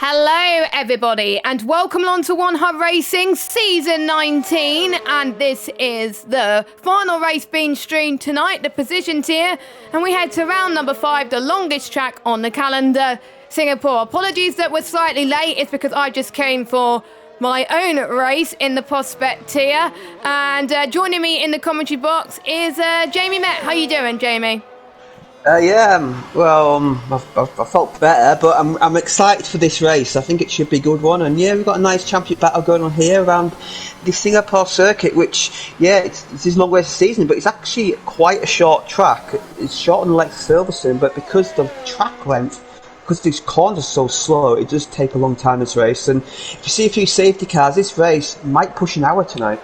Hello everybody and welcome along to OneHubRacing Season 19, and this is the final race being streamed tonight, the position tier, and we head to round number 5, the longest track on the calendar, Singapore. Apologies that we're slightly late, it's because I just came for my own race in the prospect tier, and joining me in the commentary box is Jamie Met. How you doing, Jamie? I felt better, but I'm excited for this race. I think it should be a good one, and we've got a nice championship battle going on here around the Singapore circuit, which, it's his long race season, but it's actually quite a short track. It's shorter than like Silverstone, but because the track length, because these corners are so slow, it does take a long time, this race. And if you see a few safety cars, this race might push an hour tonight.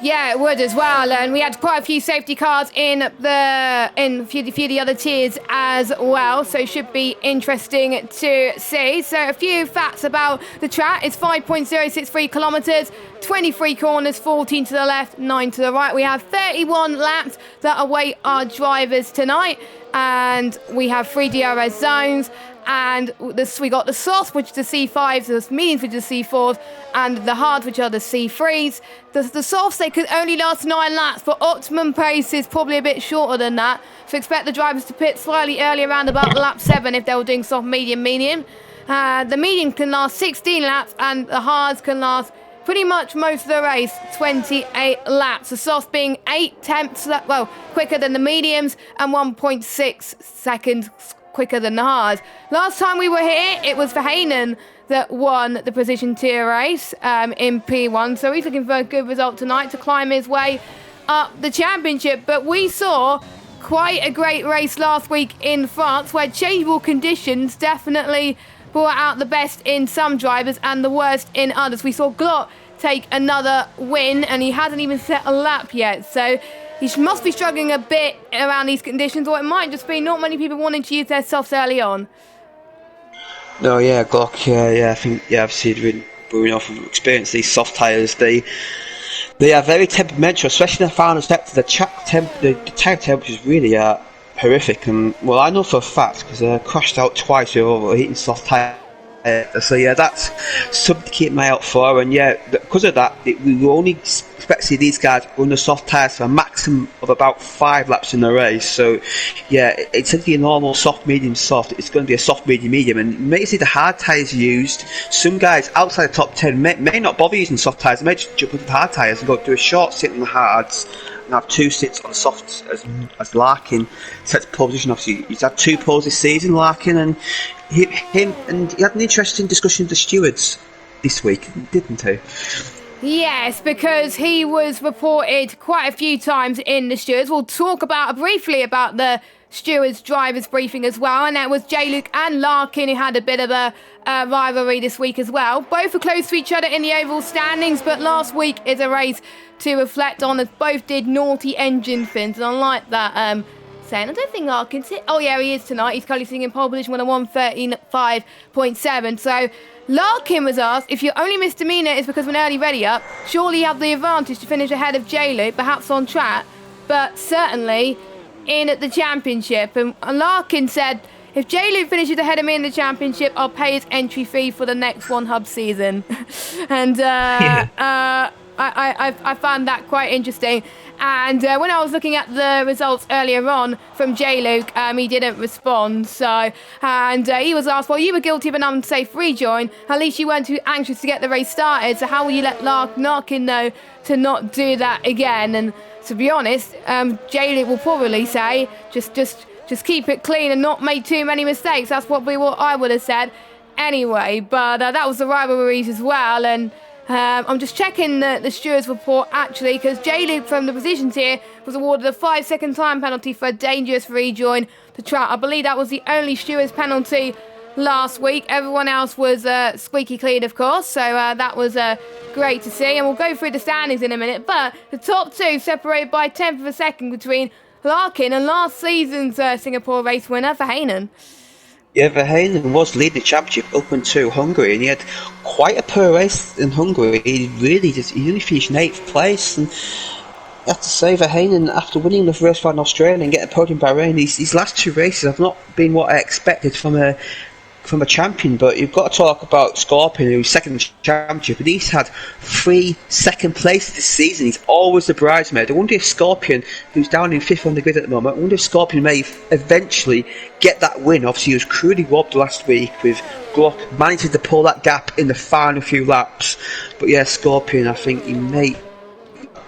Yeah, it would as well, and we had quite a few safety cars in a few of the other tiers as well, so it should be interesting to see. So a few facts about the track: it's 5.063 kilometres, 23 corners, 14 to the left, 9 to the right. We have 31 laps that await our drivers tonight, and we have 3 DRS zones. And we got the soft, which is the C5s, the mediums, which is the C4s, and the hard, which are the C3s. The softs, they could only last 9 laps, but optimum pace is probably a bit shorter than that. So expect the drivers to pit slightly early, around about lap 7, if they were doing soft, medium, medium. The medium can last 16 laps, and the hards can last pretty much most of the race, 28 laps. The soft being 8 tenths, quicker than the mediums, and 1.6 seconds quicker than the hard. Last time we were here, it was Verheyen that won the position tier race in P1, so he's looking for a good result tonight to climb his way up the championship. But we saw quite a great race last week in France, where changeable conditions definitely brought out the best in some drivers and the worst in others. We saw Glot take another win, and he hasn't even set a lap yet, so he must be struggling a bit around these conditions, or it might just be not many people wanting to use their softs early on. No, Glock, I think, obviously, we're from experience, these soft tyres, they are very temperamental, especially in the final sector. The tyre temperatures really are horrific, and, well, I know for a fact, because I crashed out twice with overheating soft tyres. So that's something to keep an eye out for, and because of that, we only expect to see these guys run the soft tyres for a maximum of about 5 laps in the race. So it's going to be a normal soft, medium, soft. It's going to be a soft, medium, medium, and you may see the hard tyres used. Some guys outside the top 10 may not bother using soft tyres. They may just jump into the hard tyres and go do a short sit on the hards and have 2 sits on the softs as Larkin sets pole position. Obviously, he's had 2 poles this season, Larkin, and he had an interesting discussion with the stewards this week, didn't he? Yes, because he was reported quite a few times in the stewards. We'll talk briefly about the stewards' drivers briefing as well, and that was J-Luke and Larkin who had a bit of a rivalry this week as well. Both are close to each other in the overall standings, but last week is a race to reflect on, as both did naughty engine fins, and unlike that I don't think Larkin's hit. Oh yeah, he is tonight. He's currently sitting in pole position with a 1:13.5.7. So Larkin was asked, if your only misdemeanor is because of an early ready up, surely you have the advantage to finish ahead of J-Luke, perhaps on track, but certainly in the championship. And Larkin said, if J-Luke finishes ahead of me in the championship, I'll pay his entry fee for the next OneHub season. And I found that quite interesting. And when I was looking at the results earlier on from J-Luke, he didn't respond. So, and he was asked, well, you were guilty of an unsafe rejoin. At least you weren't too anxious to get the race started. So how will you let Larkin know to not do that again? And to be honest, J-Luke will probably say, just keep it clean and not make too many mistakes. That's what I would have said anyway. But that was the rivalries as well. And I'm just checking the stewards report, actually, because J-Luke from the positions here was awarded a 5-second time penalty for a dangerous rejoin to track. I believe that was the only stewards penalty last week. Everyone else was squeaky clean, of course, so that was great to see. And we'll go through the standings in a minute, but the top 2 separated by 1/10 of a second between Larkin and last season's Singapore race winner, Verheyen. Yeah, Verheyen was leading the championship up into Hungary, and he had quite a poor race in Hungary. He only finished in 8th place, and I have to say, Verheyen, after winning the first fight in Australia and getting a podium in Bahrain, his last 2 races have not been what I expected from a from a champion, but you've got to talk about Scorpion, who's second in the championship, and he's had 3 second places this season. He's always the bridesmaid. I wonder if Scorpion, who's down in 5th on the grid at the moment, I wonder if Scorpion may eventually get that win. Obviously, he was cruelly robbed last week with Glock managing to pull that gap in the final few laps. But yeah, Scorpion, I think he may...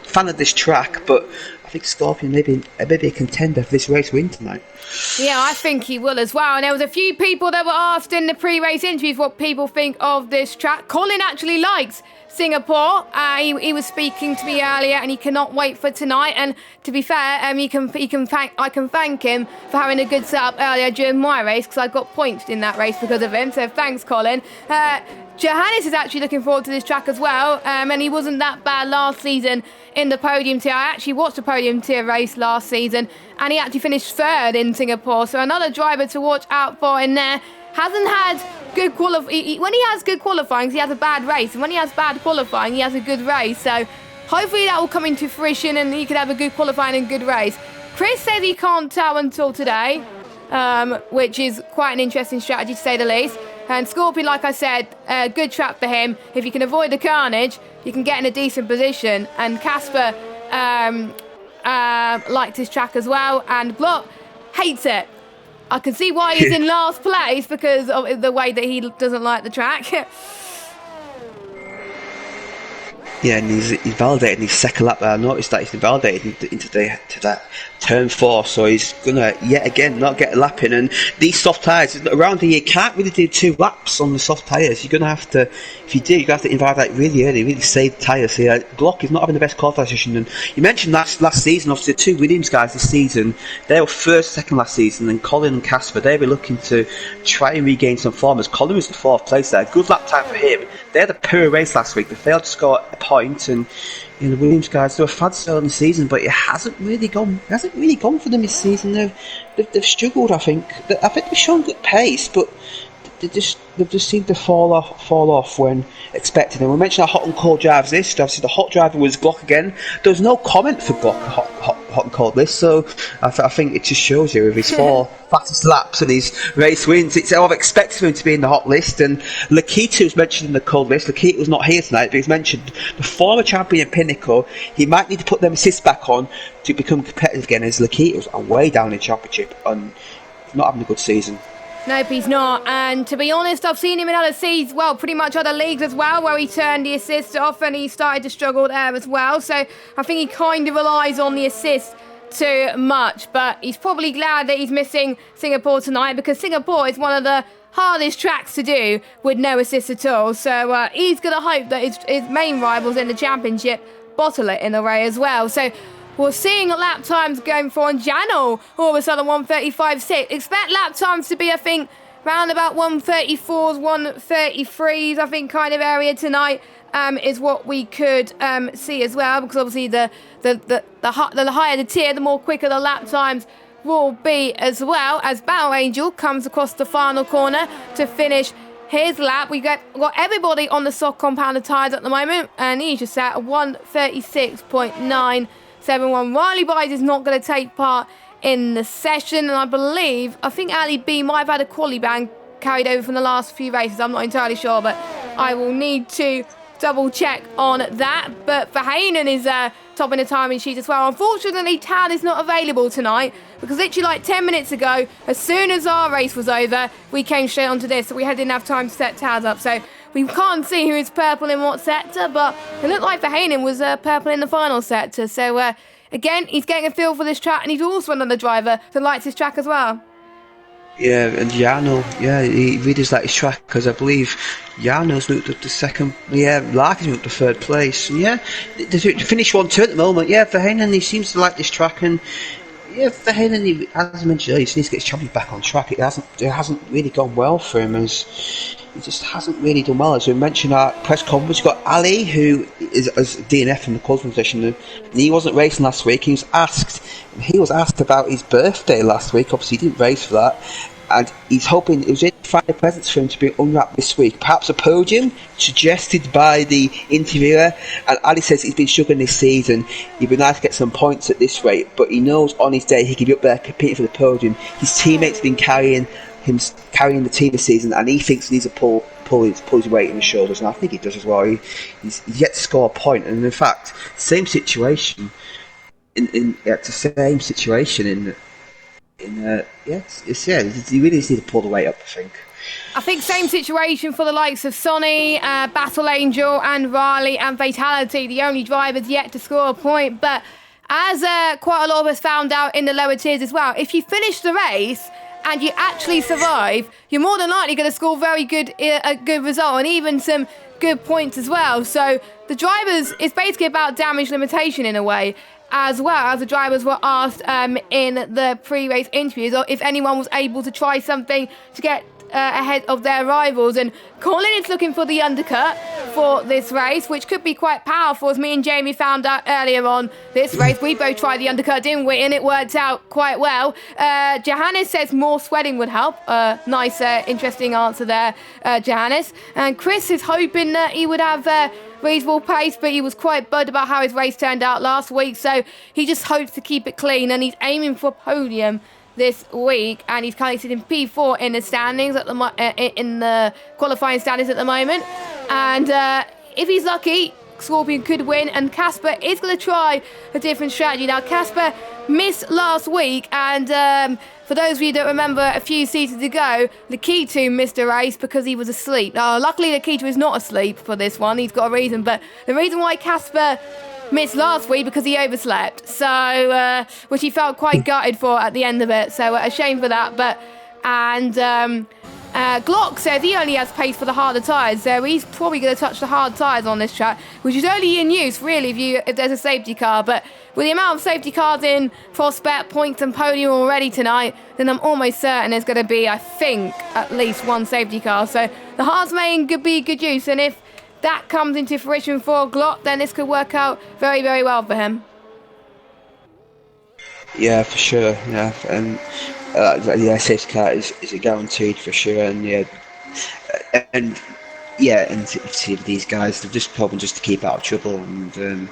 fan of this track, but I think Scorpion may be a contender for this race win tonight. Yeah, I think he will as well. And there was a few people that were asked in the pre-race interviews what people think of this track. Colin actually likes Singapore. He was speaking to me earlier, and he cannot wait for tonight. And to be fair, I can thank him for having a good setup earlier during my race, because I got points in that race because of him. So thanks, Colin. Johannes is actually looking forward to this track as well, and he wasn't that bad last season in the podium tier. I actually watched the podium tier race last season, and he actually finished 3rd in Singapore, so another driver to watch out for in there. Hasn't had good qualifying. When he has good qualifying, he has a bad race, and when he has bad qualifying, he has a good race, so hopefully that will come into fruition and he could have a good qualifying and good race. Chris says he can't tell until today, which is quite an interesting strategy to say the least. And Scorpion, like I said, good track for him. If you can avoid the carnage, you can get in a decent position. And Casper liked his track as well. And Block hates it. I can see why he's in last place, because of the way that he doesn't like the track. Yeah, and he's validated his second lap there. I noticed that he's been validated into that turn 4, so he's going to, yet again, not get a lap in. And these soft tyres, around here, you can't really do 2 laps on the soft tyres. You're going to have to, if you do, you're going to have to invite that really early, really save the tyres here. Glock is not having the best qualifying position. And you mentioned last season, obviously, the 2 Williams guys this season, they were 1st, 2nd last season, and Colin and Casper, they were looking to try and regain some form, as Colin was the 4th place there. Good lap time for him. They had a poor race last week. They failed to score a point, and the Williams guys, they were fad still in the season, but it hasn't really gone for them this season. They've struggled. I think they've shown good pace, but they've just seemed to fall off when expected. And we mentioned our hot and cold drivers list. Obviously, the hot driver was Glock again. There was no comment for Glock hot and cold list, so I think it just shows you with his 4 fastest laps and his race wins. It's I've expected him to be in the hot list. And Lakita was mentioned in the cold list. Lakita was not here tonight, but he's mentioned the former champion in Pinnacle. He might need to put them assists back on to become competitive again, as Lakita was way down in championship and not having a good season. Nope, he's not. And to be honest, I've seen him in other seeds, well, pretty much other leagues as well, where he turned the assist off and he started to struggle there as well. So I think he kind of relies on the assist too much. But he's probably glad that he's missing Singapore tonight, because Singapore is one of the hardest tracks to do with no assist at all. So he's going to hope that his main rivals in the championship bottle it in a way as well. So we're seeing lap times going for on Janel, all of a sudden 1:35.6. Expect lap times to be, I think, round about 1:34s, 1:33s, I think, kind of area tonight is what we could see as well, because obviously the higher the tier, the more quicker the lap times will be as well, as Battle Angel comes across the final corner to finish his lap. We got everybody on the soft compounded tyres at the moment, and he's just at 1:36.971. Riley Byes is not going to take part in the session, and I think Ali B might have had a quali ban carried over from the last few races. I'm not entirely sure, but I will need to double check on that. But Verheyen is topping the timing sheet as well. Unfortunately, Tan is not available tonight, because literally like 10 minutes ago, as soon as our race was over, we came straight onto this, so we didn't have time to set Taz up. So we can't see who is purple in what sector, but it looked like Verheyen was purple in the final sector. So again, he's getting a feel for this track, and he's also another driver that likes his track as well. Yeah, and Jarno, he really does like his track, because I believe Jarno's moved up to 2nd. Yeah, Larkin's moved up to 3rd place. And yeah, they finish 1-2 at the moment. Yeah, Verheyen, he seems to like this track, and yeah, Verheyen, as I mentioned earlier, he needs to get his champion back on track. It hasn't really gone well for him, as he just hasn't really done well. As we mentioned our press conference, we've got Ali, who is DNF in the qualifying position, and he wasn't racing last week. He was asked about his birthday last week. Obviously, he didn't race for that, and he's hoping it was in Friday presents for him to be unwrapped this week. Perhaps a podium suggested by the interviewer. And Ali says he's been struggling this season. It'd be nice to get some points at this rate, but he knows on his day he could be up there competing for the podium. His teammates have been carrying him carrying the team this season, and he thinks he needs to pull his weight in his shoulders, and I think he does as well. He's yet to score a point, and in fact, same situation he really needs to pull the weight up, I think. I think same situation for the likes of Sonny, Battle Angel and Riley and Fatality, the only drivers yet to score a point. But as quite a lot of us found out in the lower tiers as well, if you finish the race and you actually survive, you're more than likely going to score a good result and even some good points as well. So the drivers, it's basically about damage limitation in a way, as well as the drivers were asked in the pre-race interviews, or if anyone was able to try something to get ahead of their rivals. And Colin is looking for the undercut for this race, which could be quite powerful, as me and Jamie found out earlier on this race. We both tried the undercut, didn't we? And it worked out quite well. Johannes says more sweating would help. Nice, interesting answer there, Johannes. And Chris is hoping that he would have reasonable pace, but he was quite bud about how his race turned out last week, so he just hopes to keep it clean, and he's aiming for a podium this week, and he's currently sitting P4 in the standings in the qualifying standings at the moment. And if he's lucky, Scorpion could win, and Casper is going to try a different strategy. Now, Casper missed last week, and for those of you that remember a few seasons ago, Lakitu missed a race because he was asleep. Now, luckily, Lakitu is not asleep for this one. He's got a reason, but the reason why Casper missed last week because he overslept, so which he felt quite gutted for at the end of it, so a shame for that. But Glock says he only has pace for the harder tyres, so he's probably going to touch the hard tyres on this track, which is only in use really if there's a safety car. But with the amount of safety cars in Prospect, Points and Podium already tonight, then I'm almost certain there's going to be, I think, at least one safety car. So the hards may be good use, and if that comes into fruition for Glock, then this could work out very, very well for him. Yeah, for sure. Yeah, and safety car is a guaranteed for sure. And and see these guys, they're just probably just to keep out of trouble. And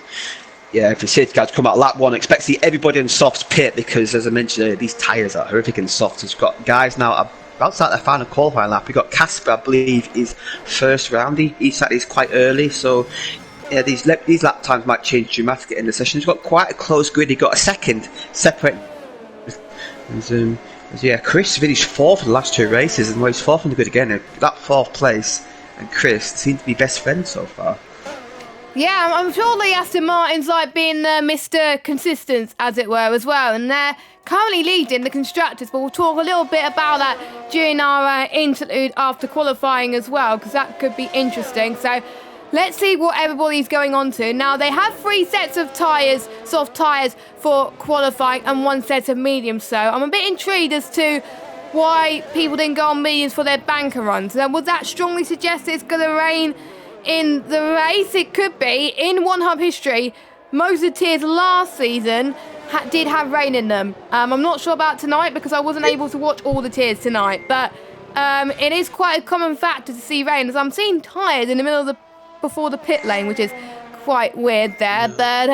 if the safety cars come out lap one, expect to see everybody in soft pit, because as I mentioned earlier, these tyres are horrific in soft. We've got guys now about to start their final qualifying lap. We've got Casper, I believe, is first round. He started his quite early, so these lap times might change dramatically in the session. He's got quite a close grid. He got a second separate. And, Chris finished fourth in the last two races, and he's fourth on the grid again. That fourth place and Chris seem to be best friends so far. Yeah, I'm sure the Aston Martin's like being Mr. Consistent, as it were, as well. And they're currently leading the constructors, but we'll talk a little bit about that during our interlude after qualifying as well, because that could be interesting. So let's see what everybody's going on to. Now, they have 3 sets of tyres, soft tyres, for qualifying and 1 set of mediums. So I'm a bit intrigued as to why people didn't go on mediums for their banker runs. Now, would that strongly suggest it's going to rain in the race? It could be. In OneHub history, most of the tiers last season did have rain in them. I'm not sure about tonight because I wasn't able to watch all the tiers tonight, but it is quite a common factor to see rain, as I'm seeing tyres in the middle of before the pit lane, which is quite weird there. But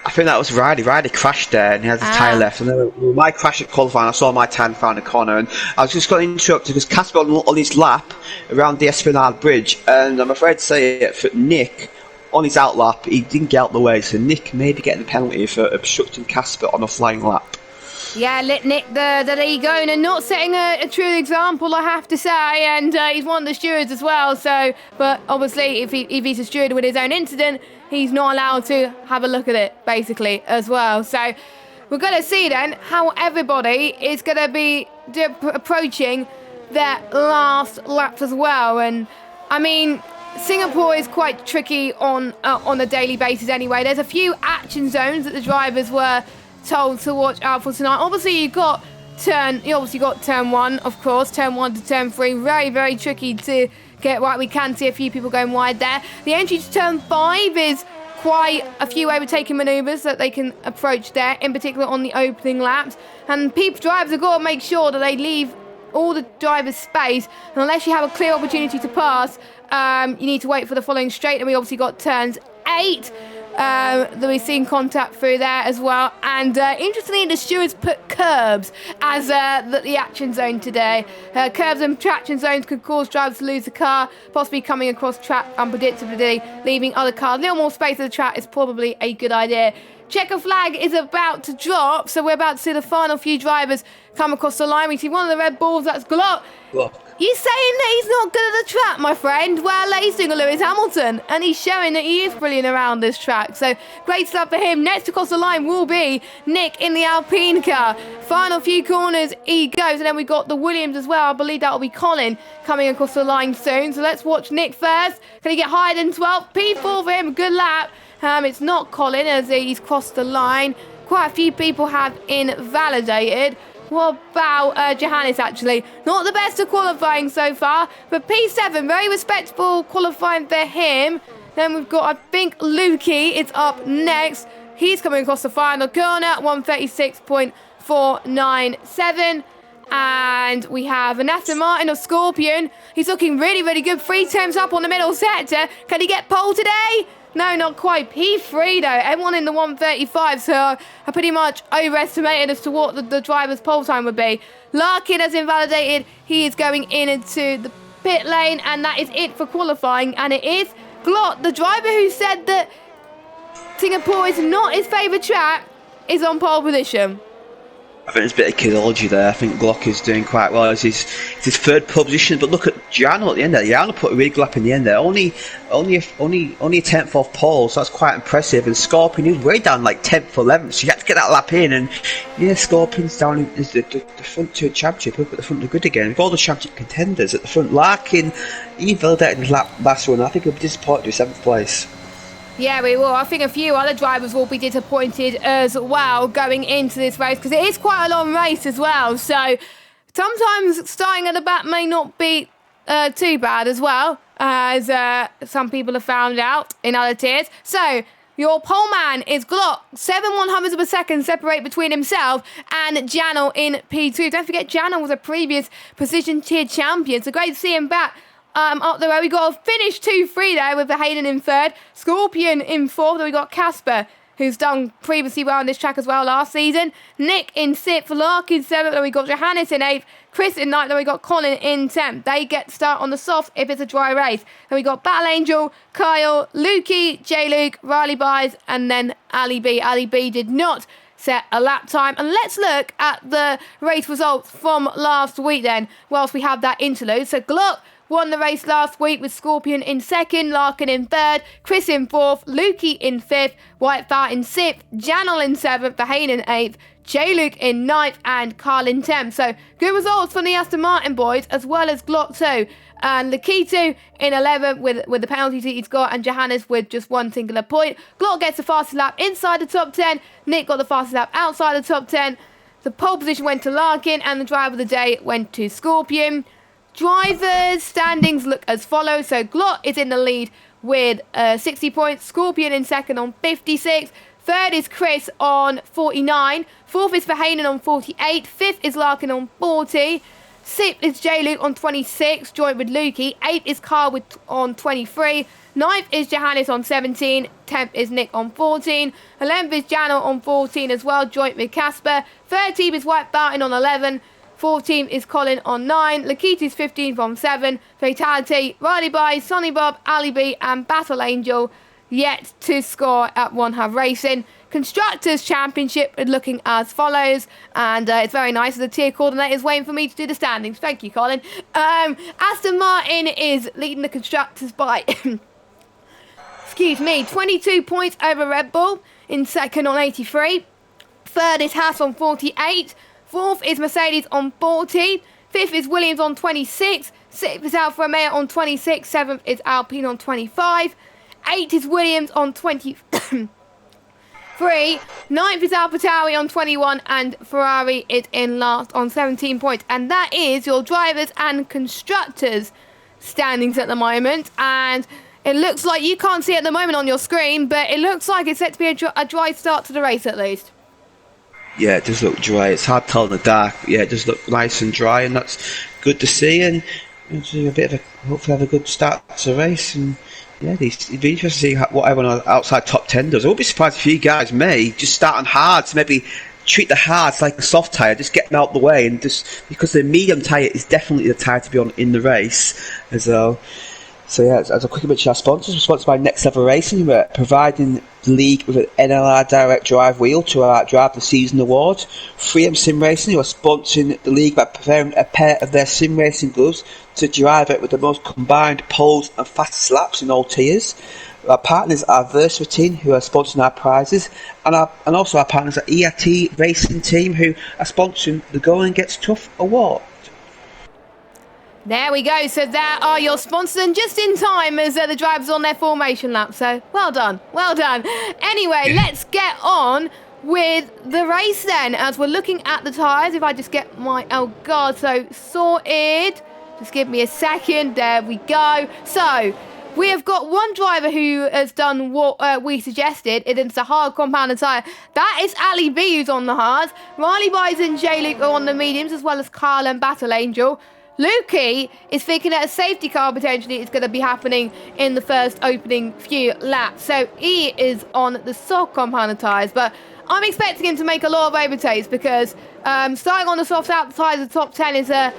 I think that was Riley. Riley crashed there and he has his tyre left. And then my crash at qualifying, I saw my tyre found a corner, and I was just going to interrupt because Casper on his lap around the Esplanade Bridge, and I'm afraid to say it, for Nick, on his out lap, he didn't get out the way, so Nick may be getting the penalty for obstructing Casper on a flying lap. Yeah, Nick, the lead going and not setting a true example, I have to say, and he's one of the stewards as well. So, but obviously, if he's a steward with his own incident, he's not allowed to have a look at it, basically, as well. So, we're going to see then how everybody is going to be approaching their last laps as well. And I mean, Singapore is quite tricky on a daily basis anyway. There's a few action zones that the drivers were told to watch out for tonight. Obviously, you got turn 1, of course, turn 1 to turn 3. Very, very tricky to get right. We can see a few people going wide there. The entry to turn 5 is quite a few overtaking manoeuvres that they can approach there, in particular on the opening laps. And drivers have got to make sure that they leave all the drivers space, and unless you have a clear opportunity to pass, you need to wait for the following straight. And we obviously got turns 8 that we've seen contact through there as well. And interestingly, the stewards put curbs as the action zone today. Curbs and traction zones could cause drivers to lose the car, possibly coming across track unpredictably, leaving other cars. A little more space of the track is probably a good idea. Checker flag is about to drop, so we're about to see the final few drivers come across the line. We see one of the Red Bulls, that's Glock. You saying that he's not good at the track, my friend? Well, he's doing a Lewis Hamilton, and he's showing that he is brilliant around this track. So, great stuff for him. Next across the line will be Nick in the Alpine car. Final few corners, he goes. And then we've got the Williams as well. I believe that will be Colin coming across the line soon. So, let's watch Nick first. Can he get higher than 12? P4 for him. Good lap. It's not Colin as he's crossed the line. Quite a few people have invalidated. What about Johannes, actually? Not the best at qualifying so far, but P7, very respectable qualifying for him. Then we've got, I think, Lukey is up next. He's coming across the final corner, 136.497. And we have an Aston Martin of Scorpion. He's looking really, really good. 3 temps up on the middle sector. Can he get pole today? No, not quite. P3 though. Everyone in the 135, so I pretty much overestimated as to what the driver's pole time would be. Larkin has invalidated. He is going into the pit lane, and that is it for qualifying. And it is Glot, the driver who said that Singapore is not his favourite track, is on pole position. I think there's a bit of kidology there. I think Glock is doing quite well. It's his third pole position, but look at Giano at the end there. Giano put a really good lap in the end there. Only a 10th off pole, so that's quite impressive. And Scorpion, he was way down like 10th, 11th, so you had to get that lap in. And yeah, Scorpion's down in the front two championship, up at the front of the grid again. We've got all the championship contenders at the front. Larkin, he validated his last run. I think he'll be disappointed with 7th place. Yeah, we will. I think a few other drivers will be disappointed as well going into this race, because it is quite a long race as well. So sometimes starting at the back may not be too bad as well, as some people have found out in other tiers. So your pole man is Glock. 7/100ths of a second separate between himself and Janel in P2. Don't forget, Janel was a previous position tier champion, so great to see him back. Up the road, we got a finish 2-3 there with the Hayden in 3rd, Scorpion in 4th, then we got Casper, who's done previously well on this track as well last season, Nick in 6th, Larkin 7th, then we got Johannes in 8th, Chris in 9th, then we got Colin in 10th. They get start on the soft if it's a dry race. Then we got Battle Angel, Kyle, Lukey, J Luke, Riley Byes, and then Ali B. Ali B did not set a lap time. And let's look at the race results from last week then, whilst we have that interlude. So Glock won the race last week with Scorpion in 2nd, Larkin in 3rd, Chris in 4th, Lukey in 5th, Whitefart in 6th, Janel in 7th, Bahane in 8th, J-Luke in 9th, and Carl in 10th. So good results from the Aston Martin boys, as well as Glock 2. And Lakitu in 11th with the penalties he's got, and Johannes with just one singular point. Glock gets the fastest lap inside the top 10. Nick got the fastest lap outside the top 10. The pole position went to Larkin, and the driver of the day went to Scorpion. Drivers' standings look as follows. So Glot is in the lead with 60 points. Scorpion in 2nd on 56. 3rd is Chris on 49. 4th is Verhanen on 48. 5th is Larkin on 40. 6th is J-Luke on 26, joint with Lukey. 8th is Carl on 23. 9th is Johannes on 17. 10th is Nick on 14. 11th is Janel on 14 as well, joint with Casper. 13th is White Barton on 11. 14th is Colin on 9, Lakita's 15th on 7, Fatality, Riley Byes, Sonny Bob, Ali B and Battle Angel yet to score at OneHubRacing. Constructors Championship is looking as follows, and it's very nice as the tier coordinator is waiting for me to do the standings. Thank you, Colin. Aston Martin is leading the Constructors by, excuse me, 22 points over Red Bull, in 2nd on 83. 3rd is Haas on 48. 4th is Mercedes on 40. 5th is Williams on 26. 6th is Alfa Romeo on 26. 7th is Alpine on 25. 8th is Williams on 23. 9th is AlphaTauri on 21. And Ferrari is in last on 17 points. And that is your drivers and constructors standings at the moment. And it looks like you can't see it at the moment on your screen, but it looks like it's set to be a dry start to the race at least. Yeah, it does look dry. It's hard to tell in the dark. Yeah, it does look nice and dry, and that's good to see. And a bit of hopefully have a good start to the race, and yeah, it'd be interesting to see what everyone outside top 10 does. I won't be surprised if you guys may just start on hards, maybe treat the hards like a soft tyre, just get them out the way, and just because the medium tyre is definitely the tyre to be on in the race as well. So yeah, as a quick mention, our sponsors, we're sponsored by Next Level Racing. We're providing the league with an NLR Direct Drive wheel to drive the season award. 3M Sim Racing, who are sponsoring the league by preparing a pair of their sim racing gloves to drive it with the most combined poles and fastest laps in all tiers. Our partners are Versatine, who are sponsoring our prizes, and also our partners are ERT Racing Team, who are sponsoring the Going Gets Tough award. There we go. So there are your sponsors, and just in time as the drivers on their formation lap. So well done. Well done. Anyway, let's get on with the race then, as we're looking at the tyres. If I just get my Elgato sorted. Just give me a second. There we go. So we have got one driver who has done what we suggested. It's a hard compounded tyre. That is Ali B who's on the hard. Riley Byes and J Luke are on the mediums, as well as Carl and Battle Angel. Lukey is thinking that a safety car potentially is going to be happening in the first opening few laps. So he is on the soft compounded tyres, but I'm expecting him to make a lot of overtakes because starting on the soft out tyres of the top 10 is a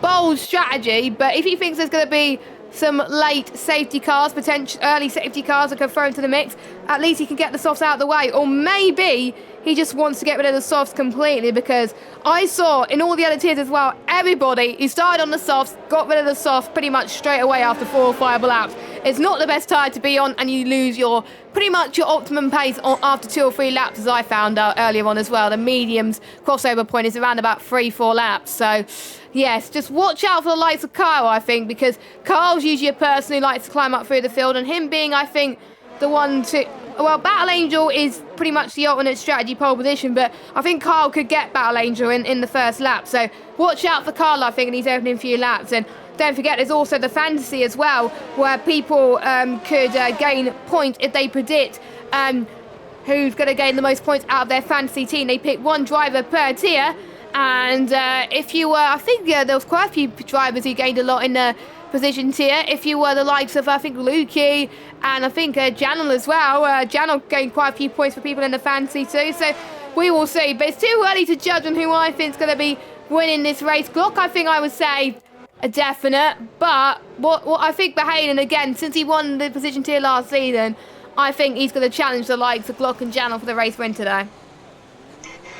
bold strategy. But if he thinks there's going to be some late safety cars, potential early safety cars that can throw into the mix, at least he can get the softs out of the way. Or maybe he just wants to get rid of the softs completely, because I saw in all the other tiers as well, everybody who started on the softs got rid of the softs pretty much straight away after 4 or 5 laps. It's not the best tyre to be on, and you lose your pretty much your optimum pace after 2 or 3 laps, as I found out earlier on as well. The mediums crossover point is around about 3-4 laps. So yes, just watch out for the likes of Kyle, I think, because Kyle's usually a person who likes to climb up through the field, and him being, I think, the one to... Well, Battle Angel is pretty much the alternate strategy pole position, but I think Kyle could get Battle Angel in the first lap. So watch out for Kyle, I think, in these opening few laps. And don't forget, there's also the fantasy as well, where people could gain points if they predict who's going to gain the most points out of their fantasy team. They pick one driver per tier. And if you were, I think there was quite a few drivers who gained a lot in the position tier. If you were the likes of, I think, Lukey and I think Janel as well. Janel gained quite a few points for people in the fantasy too. So we will see. But it's too early to judge on who I think is going to be winning this race. Glock, I think I would say a definite. But what I think Bahrain, again, since he won the position tier last season, I think he's going to challenge the likes of Glock and Janel for the race win today.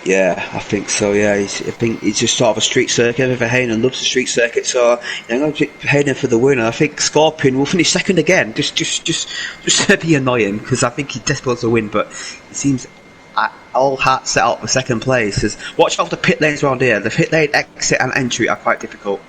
Yeah, I think so. Yeah, I think he's just sort of a street circuit. Verheyen loves the street circuit, so I'm going to pick Verheyen for the win. And I think Scorpion will finish second again, just to be annoying, because I think he desperately wants to win. But it seems all hearts set out for second place. Watch out for the pit lanes around here. The pit lane exit and entry are quite difficult.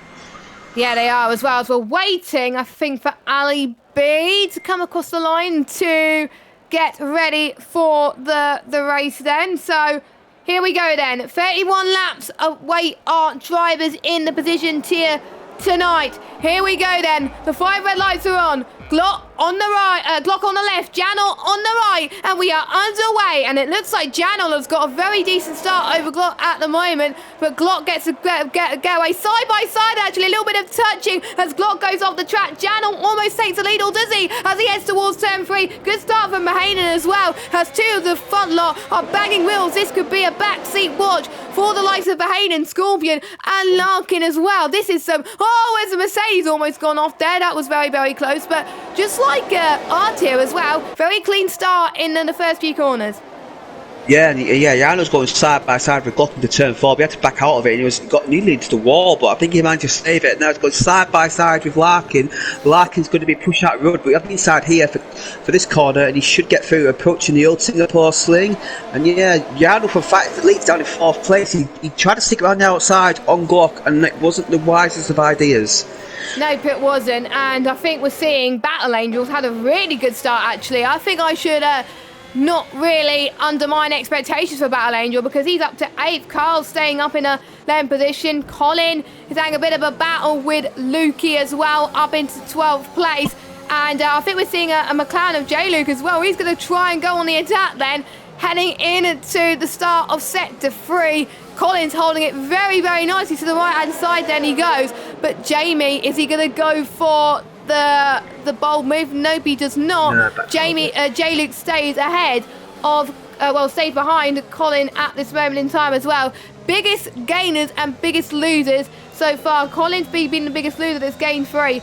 Yeah, they are as well. As we're waiting, I think, for Ali B to come across the line to get ready for the race. Then so. Here we go then. 31 laps await our drivers in the position tier tonight. Here we go then. The 5 red lights are on. Glock on the right, Glock on the left, Janel on the right, and we are underway. And it looks like Janel has got a very decent start over Glock at the moment, but Glock gets a getaway side by side. Actually, a little bit of touching as Glock goes off the track. Janel almost takes the lead, or does he? As he heads towards turn 3. Good start from Mahanen as well. As 2 of the front lot are banging wheels. This could be a backseat watch for the likes of Mahanen, Scorpion, and Larkin as well. This is some. Oh, where's the Mercedes almost gone off there? That was very, very close, but just like our tier as well, very clean start in the first few corners. Yeah, Janel's going side by side with Glock into turn 4. We had to back out of it, and he got nearly into the wall, but I think he managed to save it. Now it's going side by side with Larkin. Larkin's going to be pushed out road, but we have inside here for this corner, and he should get through, approaching the old Singapore sling. And yeah, Janel from fighting for the lead down in 4th place. He tried to stick around the outside on Glock, and it wasn't the wisest of ideas. Nope, it wasn't, and I think we're seeing Battle Angels had a really good start, actually. I think I should not really undermine expectations for Battle Angel, because he's up to 8th. Carl's staying up in a 11th position. Colin is having a bit of a battle with Lukey as well, up into 12th place. And I think we're seeing a McLaren of J-Luke as well. He's going to try and go on the attack then, heading into the start of Sector 3. Colin's holding it very, very nicely to the right-hand side. Then he goes. But Jamie, is he going to go for the bold move? Nope, he does not. No, J-Luke stays ahead of, stays behind Colin at this moment in time as well. Biggest gainers and biggest losers so far. Colin's been the biggest loser that's gained 3.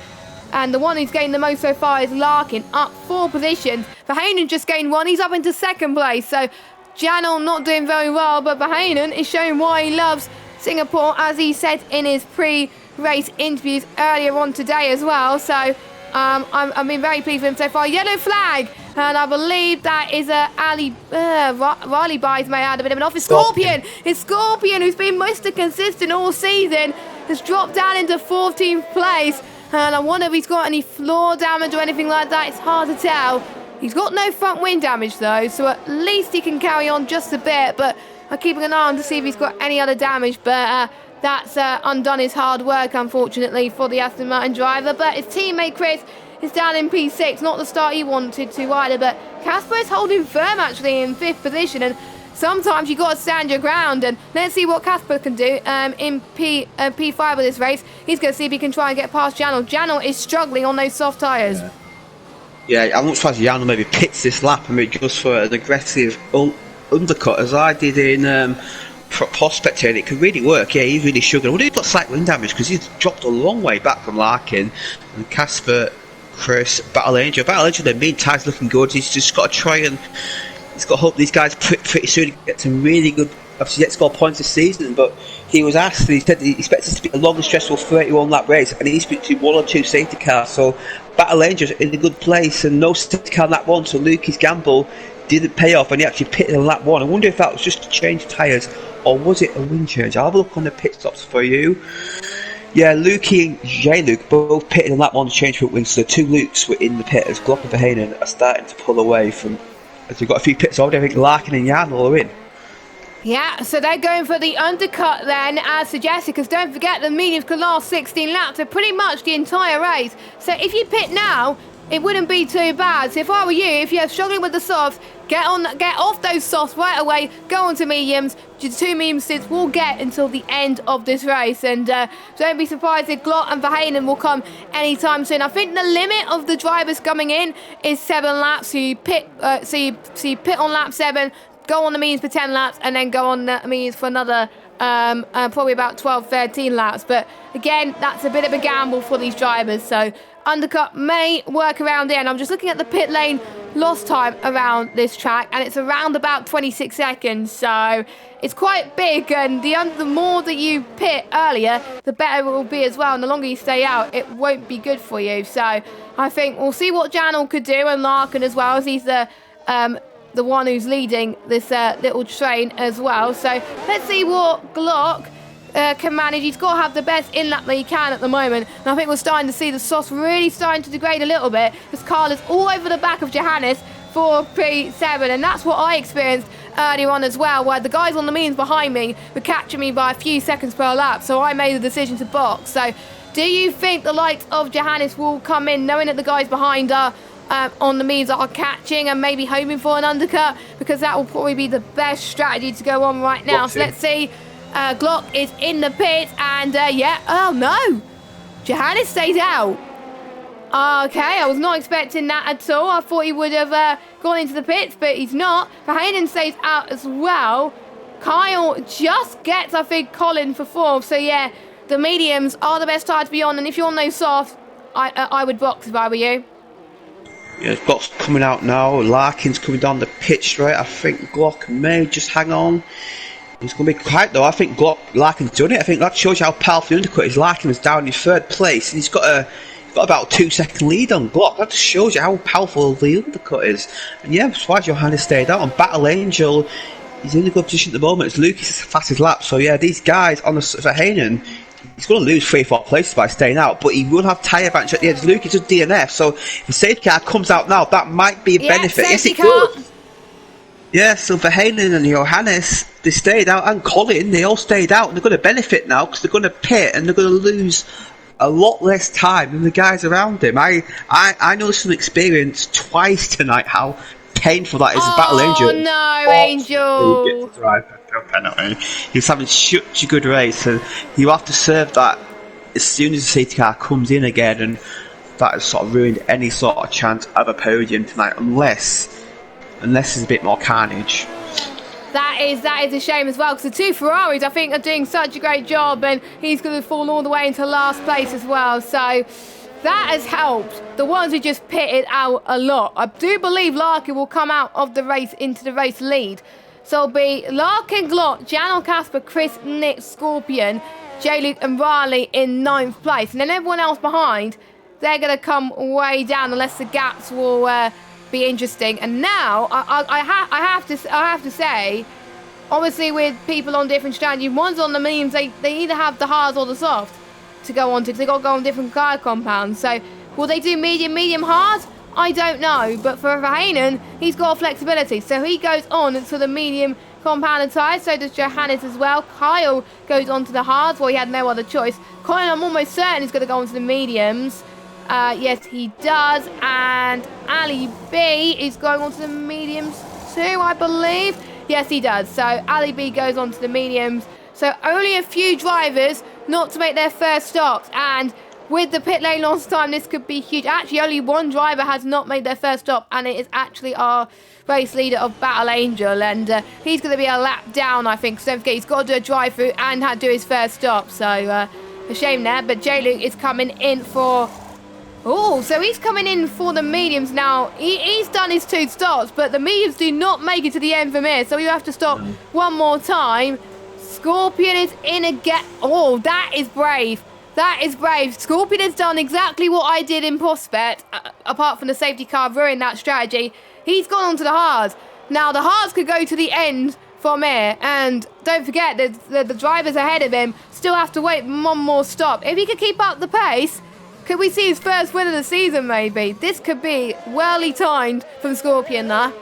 And the one who's gained the most so far is Larkin, up 4 positions. Verheyen just gained 1. He's up into 2nd place. So Janel not doing very well, but Verheyen is showing why he loves Singapore, as he said in his pre-race interviews earlier on today as well. So I've been very pleased with him so far. Yellow flag, and I believe that is Riley Byes may have had a bit of an off. It's Scorpion. It's Scorpion, who's been most consistent all season, has dropped down into 14th place. And I wonder if he's got any floor damage or anything like that. It's hard to tell. He's got no front wing damage though, so at least he can carry on just a bit. But I'm keeping an eye on to see if he's got any other damage. But that's undone his hard work, unfortunately, for the Aston Martin driver. But his teammate Chris is down in P6, not the start he wanted to either. But Casper is holding firm actually in 5th position, and sometimes you got to stand your ground. And let's see what Casper can do in P5 of this race. He's going to see if he can try and get past Janel. Janel is struggling on those soft tyres. Yeah, I'm not surprised Janel maybe pits this lap and goes for an aggressive undercut, as I did in Prospect, and it could really work. Yeah, he's really struggling. I wonder if he's got slight wing damage, because he's dropped a long way back from Larkin. And Casper, Chris, Battle Angel. Battle Angel, the meantime, looking good. He's just got to try and... He's got to hope these guys pretty soon get some really good... Obviously, yet to score points this season, but he was asked, he said he expects this to be a long and stressful 31 lap race, and he's between 1 or 2 safety cars, so Battle Angel's in a good place, and no safety car in lap 1, so Lukey's gamble didn't pay off, and he actually pitted in lap 1. I wonder if that was just to change tyres, or was it a wing change? I'll have a look on the pit stops for you. Yeah, Lukey and J-Luke both pitted in lap 1 to change for wings, so the 2 Lukes were in the pit as Glock and Verheyen are starting to pull away from... As we've got a few pits already. I think Larkin and Janel are in. Yeah, so they're going for the undercut then, as suggested, because don't forget the mediums can last 16 laps, so pretty much the entire race. So if you pit now, it wouldn't be too bad. So if I were you, if you're struggling with the softs, get off those softs right away, go on to mediums. The 2 medium stints will get until the end of this race, and don't be surprised if Glott and Verheyen will come anytime soon. I think the limit of the drivers coming in is 7 laps, so you pit, you pit on lap 7, go on the mediums for 10 laps, and then go on the mediums for another probably about 12, 13 laps. But again, that's a bit of a gamble for these drivers, so undercut may work around it. And I'm just looking at the pit lane lost time around this track, and it's around about 26 seconds, so it's quite big, and the more that you pit earlier, the better it will be as well, and the longer you stay out, it won't be good for you. So I think we'll see what Janel could do, and Larkin as well, as he's the one who's leading this little train as well. So let's see what Glock can manage. He's got to have the best in-lap that he can at the moment, and I think we're starting to see the sauce really starting to degrade a little bit, because Carl is all over the back of Johannes for P7, and that's what I experienced earlier on as well, where the guys on the mediums behind me were catching me by a few seconds per lap, so I made the decision to box. So do you think the likes of Johannes will come in knowing that the guys behind are on the mediums are catching and maybe hoping for an undercut, because that will probably be the best strategy to go on right now. So let's see. Glock is in the pit, and yeah, oh no, Johannes stays out. Okay, I was not expecting that at all. I thought he would have gone into the pits, but he's not. Verheyen stays out as well. Kyle just gets, I think, Colin for 4th. So yeah, the mediums are the best tire to be on, and if you're on those soft, I would box if I were you. Yeah, Glock's coming out now. Larkin's coming down the pit straight. I think Glock may just hang on. It's going to be quite though. I think Larkin's done it. I think that shows you how powerful the undercut is. Larkin was down in 3rd place, and he's got about a 2-second lead on Glock. That just shows you how powerful the undercut is. And yeah, that's why Johannes stayed out. And Battle Angel, he's in a good position at the moment. It's Lucas' fastest lap. So yeah, these guys on the Verheyen, he's going to lose 3-4 places by staying out, but he will have tyre advantage at the end. Lucas does DNF, so if the safety car comes out now, that might be a benefit. Yes, it could. Yeah, so Verheyen and Johannes, they stayed out, and Colin, they all stayed out, and they're going to benefit now, because they're going to pit, and they're going to lose a lot less time than the guys around him. I know this from experience twice tonight how painful that is. Battle Angel. Oh no, Angel! penalty. He was having such a good race, and you have to serve that as soon as the safety car comes in again, and that has sort of ruined any sort of chance of a podium tonight, unless there's a bit more carnage. That is a shame as well, because the two Ferraris, I think, are doing such a great job, and he's going to fall all the way into last place as well. So that has helped the ones who just pitted out a lot. I do believe Larkin will come out of the race into the race lead. So it'll be Larkin, Glott, Jan Casper, Chris, Nick, Scorpion, J-Luke and Riley in 9th place. And then everyone else behind, they're going to come way down unless the gaps will be interesting. And now, I have to say, obviously with people on different strategies, ones on the mediums, they either have the hards or the soft to go on to, because they've got to go on different car compounds. So will they do medium, hard? I don't know. But for Verheyen, he's got flexibility. So he goes on to the medium compounded tyres. So does Johannes as well. Kyle goes on to the hards. Well, he had no other choice. Colin, I'm almost certain he's going to go on to the mediums. Yes, he does. And Ali B is going on to the mediums too, I believe. Yes, he does. So Ali B goes on to the mediums. So only a few drivers not to make their first stops. And with the pit lane lost time, this could be huge. Actually, only one driver has not made their first stop, and it is actually our race leader of Battle Angel. And he's going to be a lap down, I think. So don't forget, he's got to do a drive-through and do his first stop. So a shame there. But J-Luke is coming in for... Oh, so he's coming in for the mediums now. He's done his 2 stops, but the mediums do not make it to the end from here. So you have to stop one more time. Scorpion is in again. Oh, that is brave. That is brave. Scorpion has done exactly what I did in Prospect, apart from the safety car ruining that strategy. He's gone on to the hards. Now, the hards could go to the end from here. And don't forget, the drivers ahead of him still have to wait one more stop. If he could keep up the pace... Could we see his first win of the season, maybe? This could be well timed from Scorpion there.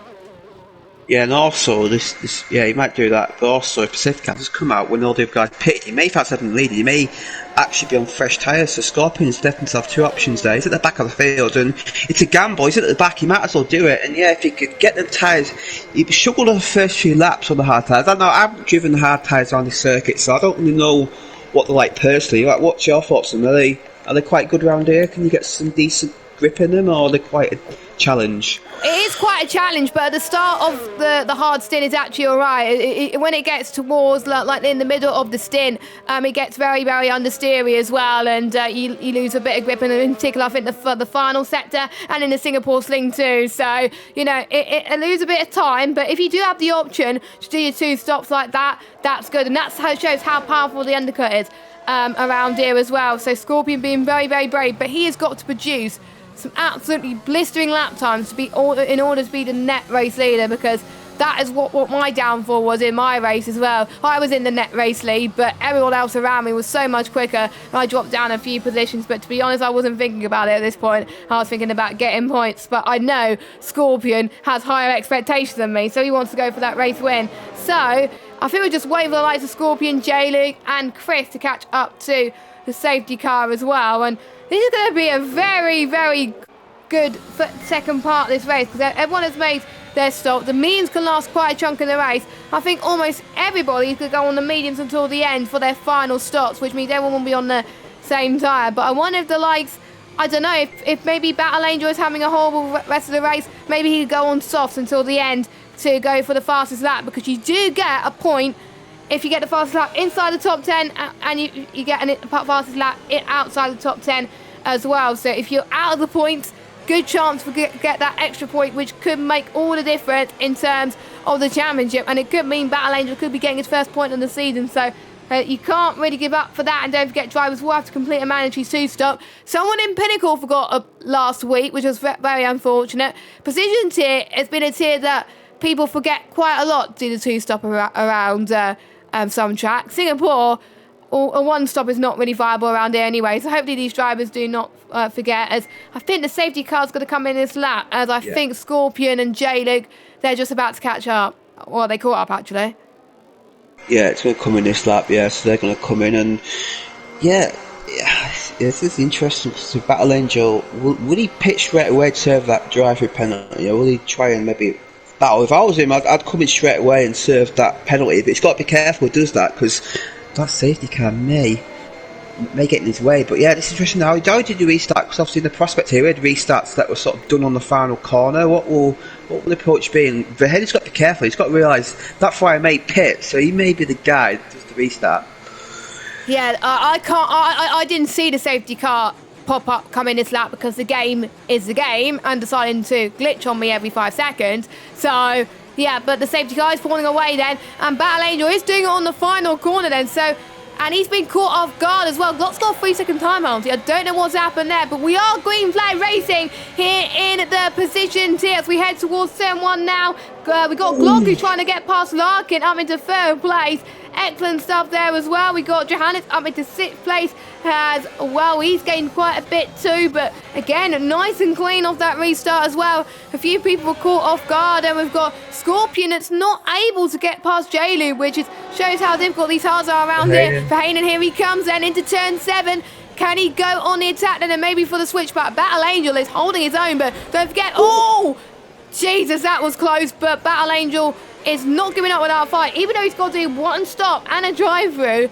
Yeah, and also, he might do that, but also if Pacific has come out when all the other guys pitted, he may have had 7th lead, he may actually be on fresh tyres, so Scorpion's definitely have 2 options there. He's at the back of the field, and it's a gamble, he's at the back, he might as well do it, and yeah, if he could get the tyres, he'd struggled on the first few laps on the hard tyres. I don't know, I haven't driven the hard tyres on this circuit, so I don't really know what they're like personally. Like, what's your thoughts on them? Are they quite good around here? Can you get some decent grip in them, or are they quite a challenge? It is quite a challenge, but at the start of the hard stint is actually alright. When it gets towards like in the middle of the stint, it gets very, very understeery as well, and you lose a bit of grip, and in particular I think the final sector and in the Singapore sling too. So it loses a bit of time, but if you do have the option to do your 2 stops like that, that's good, and that's how it shows how powerful the undercut is around here as well. So Scorpion being very, very brave, but he has got to produce some absolutely blistering lap times to be in order to be the net race leader, because that is what my downfall was in my race as well. I was in the net race lead, but everyone else around me was so much quicker, and I dropped down a few positions. But to be honest, I wasn't thinking about it at this point. I was thinking about getting points, but I know Scorpion has higher expectations than me, so he wants to go for that race win. So I think we'll just wait for the likes of Scorpion, J-Luke and Chris to catch up to the safety car as well. And this is going to be a very, very good second part of this race, because everyone has made their stop. The mediums can last quite a chunk of the race. I think almost everybody could go on the mediums until the end for their final stops, which means everyone will be on the same tyre. But I wonder if the likes, I don't know, if maybe Battle Angel is having a horrible rest of the race, maybe he could go on softs until the end to go for the fastest lap, because you do get a point if you get the fastest lap inside the top 10, and you get a fastest lap outside the top 10 as well. So if you're out of the points, good chance to get that extra point, which could make all the difference in terms of the championship, and it could mean Battle Angel could be getting his first point of the season. So you can't really give up for that, and don't forget drivers will have to complete a mandatory 2-stop. Someone in Pinnacle forgot last week, which was very unfortunate. Precision tier has been a tier that people forget quite a lot to do the 2-stop around some tracks. Singapore, a 1-stop is not really viable around here anyway, so hopefully these drivers do not forget, as I think the safety car's going to come in this lap, as I think Scorpion and J-Luke, they're just about to catch up. Well, they caught up actually. Yeah, it's going to come in this lap, so they're going to come in, and this is interesting. So Battle Angel, will he pitch straight away to serve that drive-through penalty, or will he try and maybe battle. If I was him, I'd come in straight away and serve that penalty. But he's got to be careful he does that, because that safety car may get in his way. But yeah, it's interesting now. How did you restart? Because obviously in the prospect here, we had restarts that were sort of done on the final corner. What will the approach be? And Verheijen's got to be careful. He's got to realise that's why I made pit, so he may be the guy that does the restart. Yeah, I didn't see the safety car pop up come in this lap because the game is the game and deciding to glitch on me every 5 seconds. So yeah, but the safety car is falling away then, and Battle Angel is doing it on the final corner then. So, and he's been caught off guard as well. Glock's got a 3-second time penalty. I don't know what's happened there, but we are green flag racing here in the position tier as we head towards turn 1 now. We got Glock who's trying to get past Larkin up into 3rd place. Excellent stuff there as well. We got Johannes up into 6th place as well. He's gained quite a bit too, but again, nice and clean off that restart as well. A few people were caught off guard, and we've got Scorpion that's not able to get past J-Lube, which shows how difficult these cars are around here. Verheyen, here he comes then into turn 7. Can he go on the attack then, and maybe for the switchback? Battle Angel is holding his own, but don't forget, oh, Jesus, that was close, but Battle Angel is not giving up without a fight. Even though he's got to do one stop and a drive-through,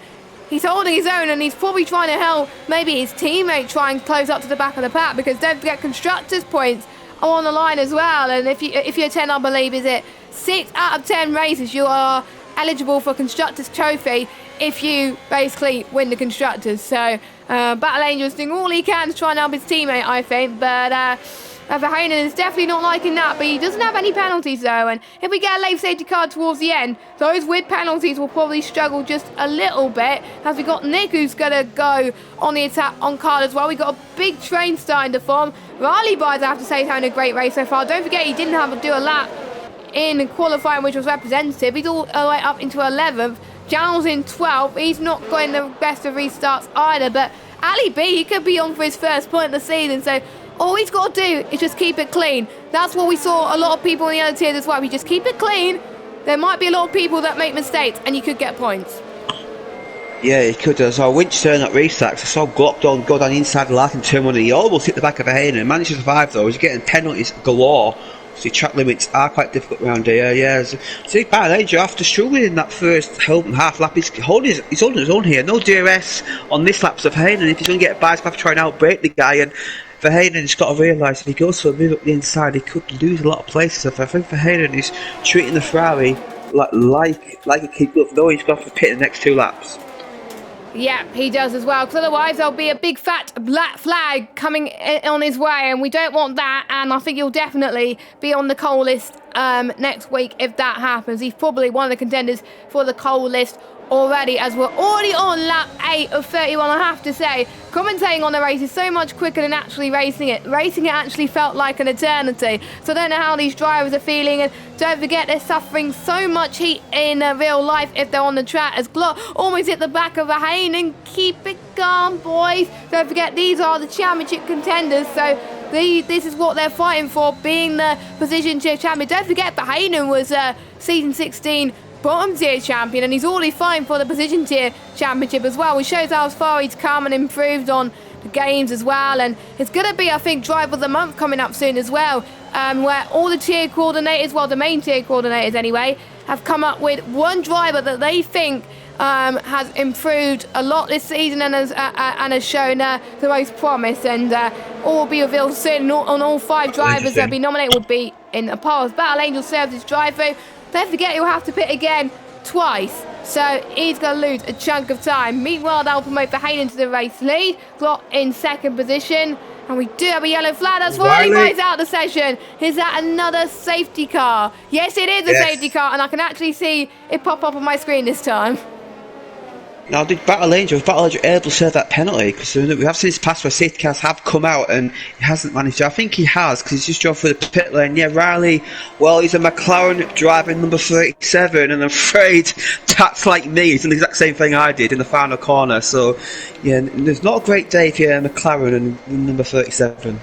he's holding his own, and he's probably trying to help maybe his teammate try and close up to the back of the pack, because don't forget constructors points are on the line as well. And if you're 10, I believe, is it 6 out of 10 races you are eligible for constructors trophy if you basically win the constructors. So Battle Angel is doing all he can to try and help his teammate, I think, but Verheyen is definitely not liking that, but he doesn't have any penalties though, and if we get a late safety car towards the end, those with penalties will probably struggle just a little bit, as we got Nick who's going to go on the attack on card as well. We got a big train starting to form. Riley Byes, I have to say, is having a great race so far. Don't forget he didn't have to do a lap in qualifying, which was representative. He's all the way up into 11th. Janel's in 12th. He's not going the best of restarts either, but Ali B, he could be on for his first point of the season, so all he's got to do is just keep it clean. That's what we saw a lot of people in the other tiers as well. If you just keep it clean, there might be a lot of people that make mistakes, and you could get points. Yeah, he could. I saw Winch turn that restart. I saw Glock go down the inside of the lap and turn one. He almost hit the back of a Verheyen and managed to survive though. He's getting penalties galore. So track limits are quite difficult around here. Yeah, see, Battle Angel after struggling in that first half lap, he's holding his own here. No DRS on this lap of Verheyen, and if he's going to get a bias back, try and outbrake the guy. And Verheyen has got to realise if he goes for a move up the inside, he could lose a lot of places. I think Verheyen is treating the Ferrari like a kid glove, though he's got to pit the next 2 laps. Yeah, he does as well, because otherwise there'll be a big fat black flag coming on his way, and we don't want that, and I think he'll definitely be on the coal list next week if that happens. He's probably one of the contenders for the coal list already, as we're already on lap 8 of 31. I have to say, commentating on the race is so much quicker than actually racing it. Racing it actually felt like an eternity, so I don't know how these drivers are feeling, and don't forget they're suffering so much heat in real life if they're on the track, as Glock almost hit the back of Verheyen. And keep it calm, boys. Don't forget these are the championship contenders, so this is what they're fighting for, being the position tier champion. Don't forget Verheyen was season 16 bottom tier champion, and he's already fighting for the position tier championship as well, which shows how far he's come and improved on the games as well. And it's going to be, I think, driver of the month coming up soon as well, where all the tier coordinators, well, the main tier coordinators anyway, have come up with one driver that they think has improved a lot this season and has shown the most promise, and all will be revealed soon. On all 5 drivers that will be nominated will be in a past. Battle Angel serves his drive-through. Don't forget he'll have to pit again twice, so he's going to lose a chunk of time. Meanwhile, they'll promote Verheyen to the race lead. Glock in 2nd position, and we do have a yellow flag. That's why he buys out the session. Is that another safety car? Yes, it is a safety car, and I can actually see it pop up on my screen this time. Now, did Battle Angel able to serve that penalty? Because we have seen this past where safety cars have come out and he hasn't managed to. I think he has, because he's just drove through the pit lane. Yeah, Riley, well, he's a McLaren driving number 37, and I'm afraid that's like me. He's done the exact same thing I did in the final corner. So, yeah, there's not a great day if you're a McLaren and number 37.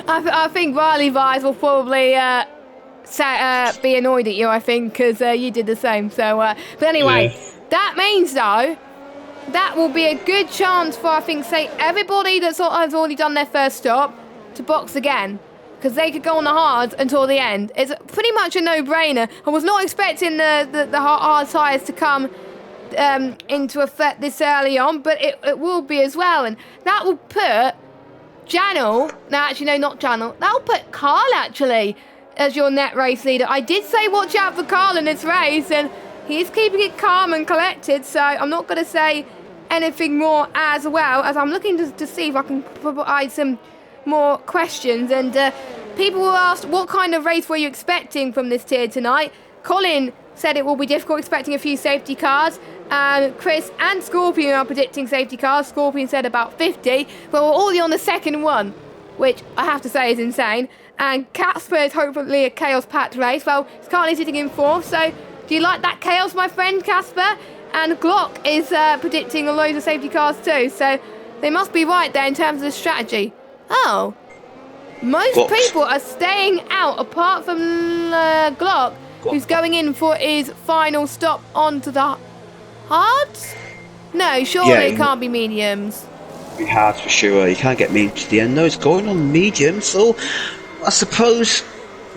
I think Riley Vyes will probably be annoyed at you, I think, because you did the same. So, but anyway. Yeah. That means, though, that will be a good chance for, I think, say, everybody that has already done their first stop to box again. because they could go on the hards until the end. It's pretty much a no-brainer. I was not expecting the hard tyres to come into effect this early on, but it will be as well, and that will put Janel, no, actually, no, not Janel, that'll put Carl, actually, as your net race leader. I did say watch out for Carl in this race, and he's keeping it calm and collected, so I'm not going to say anything more as well, as I'm looking to see if I can provide some more questions. And people will ask, what kind of race were you expecting from this tier tonight? Colin said it will be difficult, expecting a few safety cars. Chris and Scorpion are predicting safety cars. Scorpion said about 50, but we're already on the second one, which I have to say is insane. And Casper is hopefully a chaos-packed race. Well, he's currently sitting in 4th, so do you like that chaos, my friend Casper? And Glock is predicting a load of safety cars too, so they must be right there in terms of the strategy. Oh, most people are staying out apart from Glock, who's going in for his final stop onto the hards? No, surely it can't be mediums. Be hard for sure. You can't get mediums to the end. No, it's going on mediums, so I suppose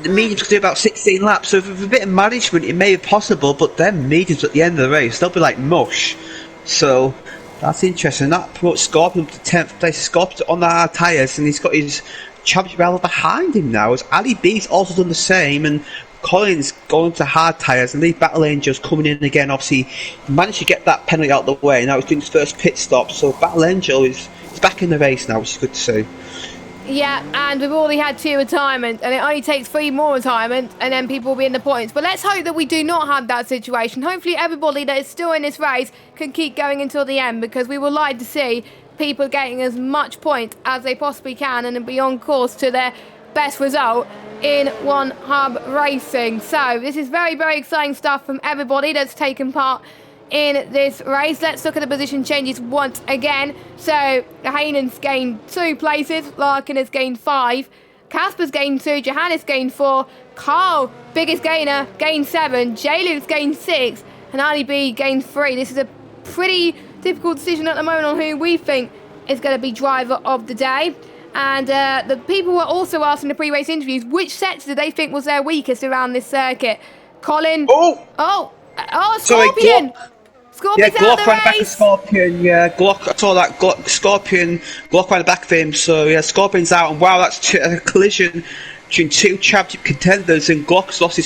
the mediums could do about 16 laps, so with a bit of management it may be possible, but then mediums at the end of the race, they'll be like mush. So that's interesting. That promotes Scorpion to 10th place. Scorpion's on the hard tyres, and he's got his championship rival behind him now, as Ali B's also done the same, and Colin's going to hard tyres, and the Battle Angel's coming in again. Obviously, he managed to get that penalty out of the way. Now he's doing his first pit stop, so Battle Angel is back in the race now, which is good to see. Yeah, and we've already had 2 retirements, and it only takes 3 more retirements, and then people will be in the points. But let's hope that we do not have that situation. Hopefully everybody that is still in this race can keep going until the end, because we would like to see people getting as much points as they possibly can and be on course to their best result in OneHubRacing. So this is very, very exciting stuff from everybody that's taken part in this race. Let's look at the position changes once again. So Haynen's gained 2 places, Larkin has gained 5, Casper's gained 2, Johannes gained 4, Carl, biggest gainer, gained 7, J-Luke's gained 6, and Ali B gained 3. This is a pretty difficult decision at the moment on who we think is going to be driver of the day. And the people were also asking in the pre-race interviews which sector do they think was their weakest around this circuit. Colin. Oh, Scorpion. Scorpion's Glock out of the ran back of Scorpion. Yeah, Glock. I saw that. Glock ran back of him. So yeah, Scorpion's out. And wow, that's a collision between 2 championship contenders, and Glock's lost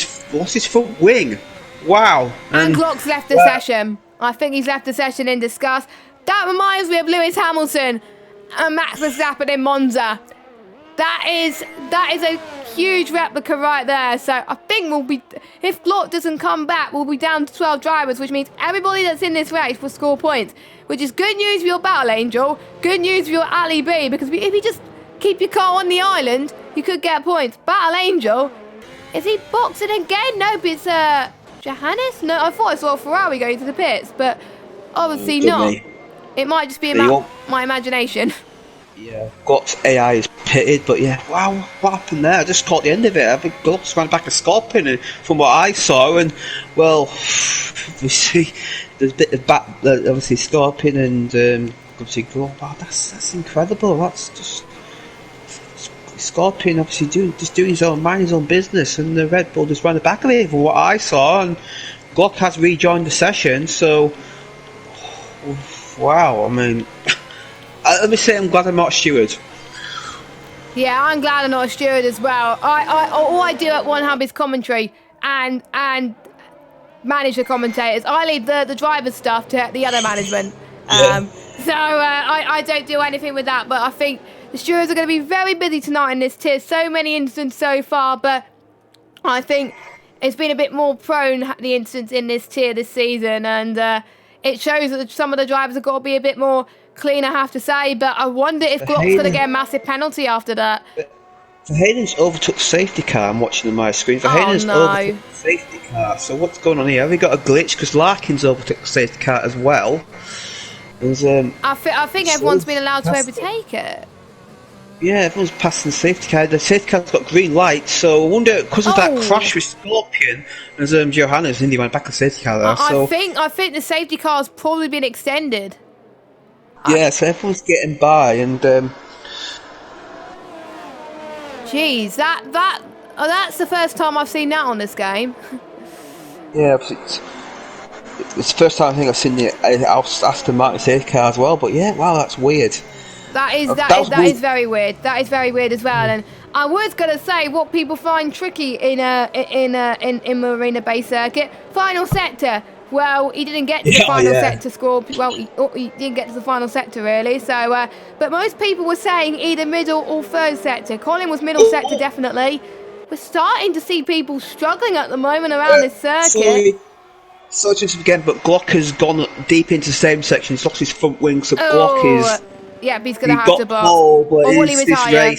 his front wing. Wow. And Glock's left the session. I think he's left the session in disgust. That reminds me of Lewis Hamilton and Max Verstappen in Monza. That is a huge replica right there. So I think if Glock doesn't come back, we'll be down to 12 drivers, which means everybody that's in this race will score points, which is good news for your Battle Angel, good news for your Ali B, because if you just keep your car on the island, you could get points. Battle Angel, is he boxing again? Nope, it's Johannes? No, I thought I saw a Ferrari going to the pits, but obviously not. It might just be about my imagination. Yeah, Glock's AI is pitted, but yeah, wow, what happened there? I just caught the end of it. I think Glock's ran back a Scorpion from what I saw, and well, we see there's a bit of obviously Scorpion and obviously Glock. Wow, that's incredible. That's just Scorpion obviously doing his own mind, his own business, and the Red Bull just ran the back of it from what I saw, and Glock has rejoined the session, so wow, I mean, let me say I'm glad I'm not a steward. Yeah, I'm glad I'm not a steward as well. All I do at OneHub is commentary and manage the commentators. I leave the driver stuff to the other management. So I don't do anything with that, but I think the stewards are going to be very busy tonight in this tier. So many incidents so far, but I think it's been a bit more prone, the incidents in this tier this season, and it shows that some of the drivers have got to be a bit more clean, I have to say, but I wonder if Glock's going to get a massive penalty after that. Verheiden's overtook the safety car. I'm watching on my screen. Verheiden's overtook the safety car. So what's going on here? Have we got a glitch? Because Larkin's overtook the safety car as well. I think everyone's been allowed to overtake it. Yeah, everyone's passing the safety car. The safety car's got green light, so I wonder, because of that crash with Scorpion, as Johannes Indy went back to the safety car there. I think the safety car's probably been extended. Yeah, so everyone's getting by, and Jeez, that's the first time I've seen that on this game. Yeah, it's the first time I think I've seen the Aston Martin safety car as well. But yeah, wow, that's weird. That is very weird. That is very weird as well. And I was gonna say what people find tricky in Marina Bay Circuit, final sector. Well, he didn't get to the final sector score. Well, he didn't get to the final sector really. So, but most people were saying either middle or third sector. Colin was middle sector definitely. We're starting to see people struggling at the moment around this circuit. Sorry to again, but Glock has gone deep into the same section. He's lost his front wing, so Glock is. Yeah, he's going to have to box. Or will he retire?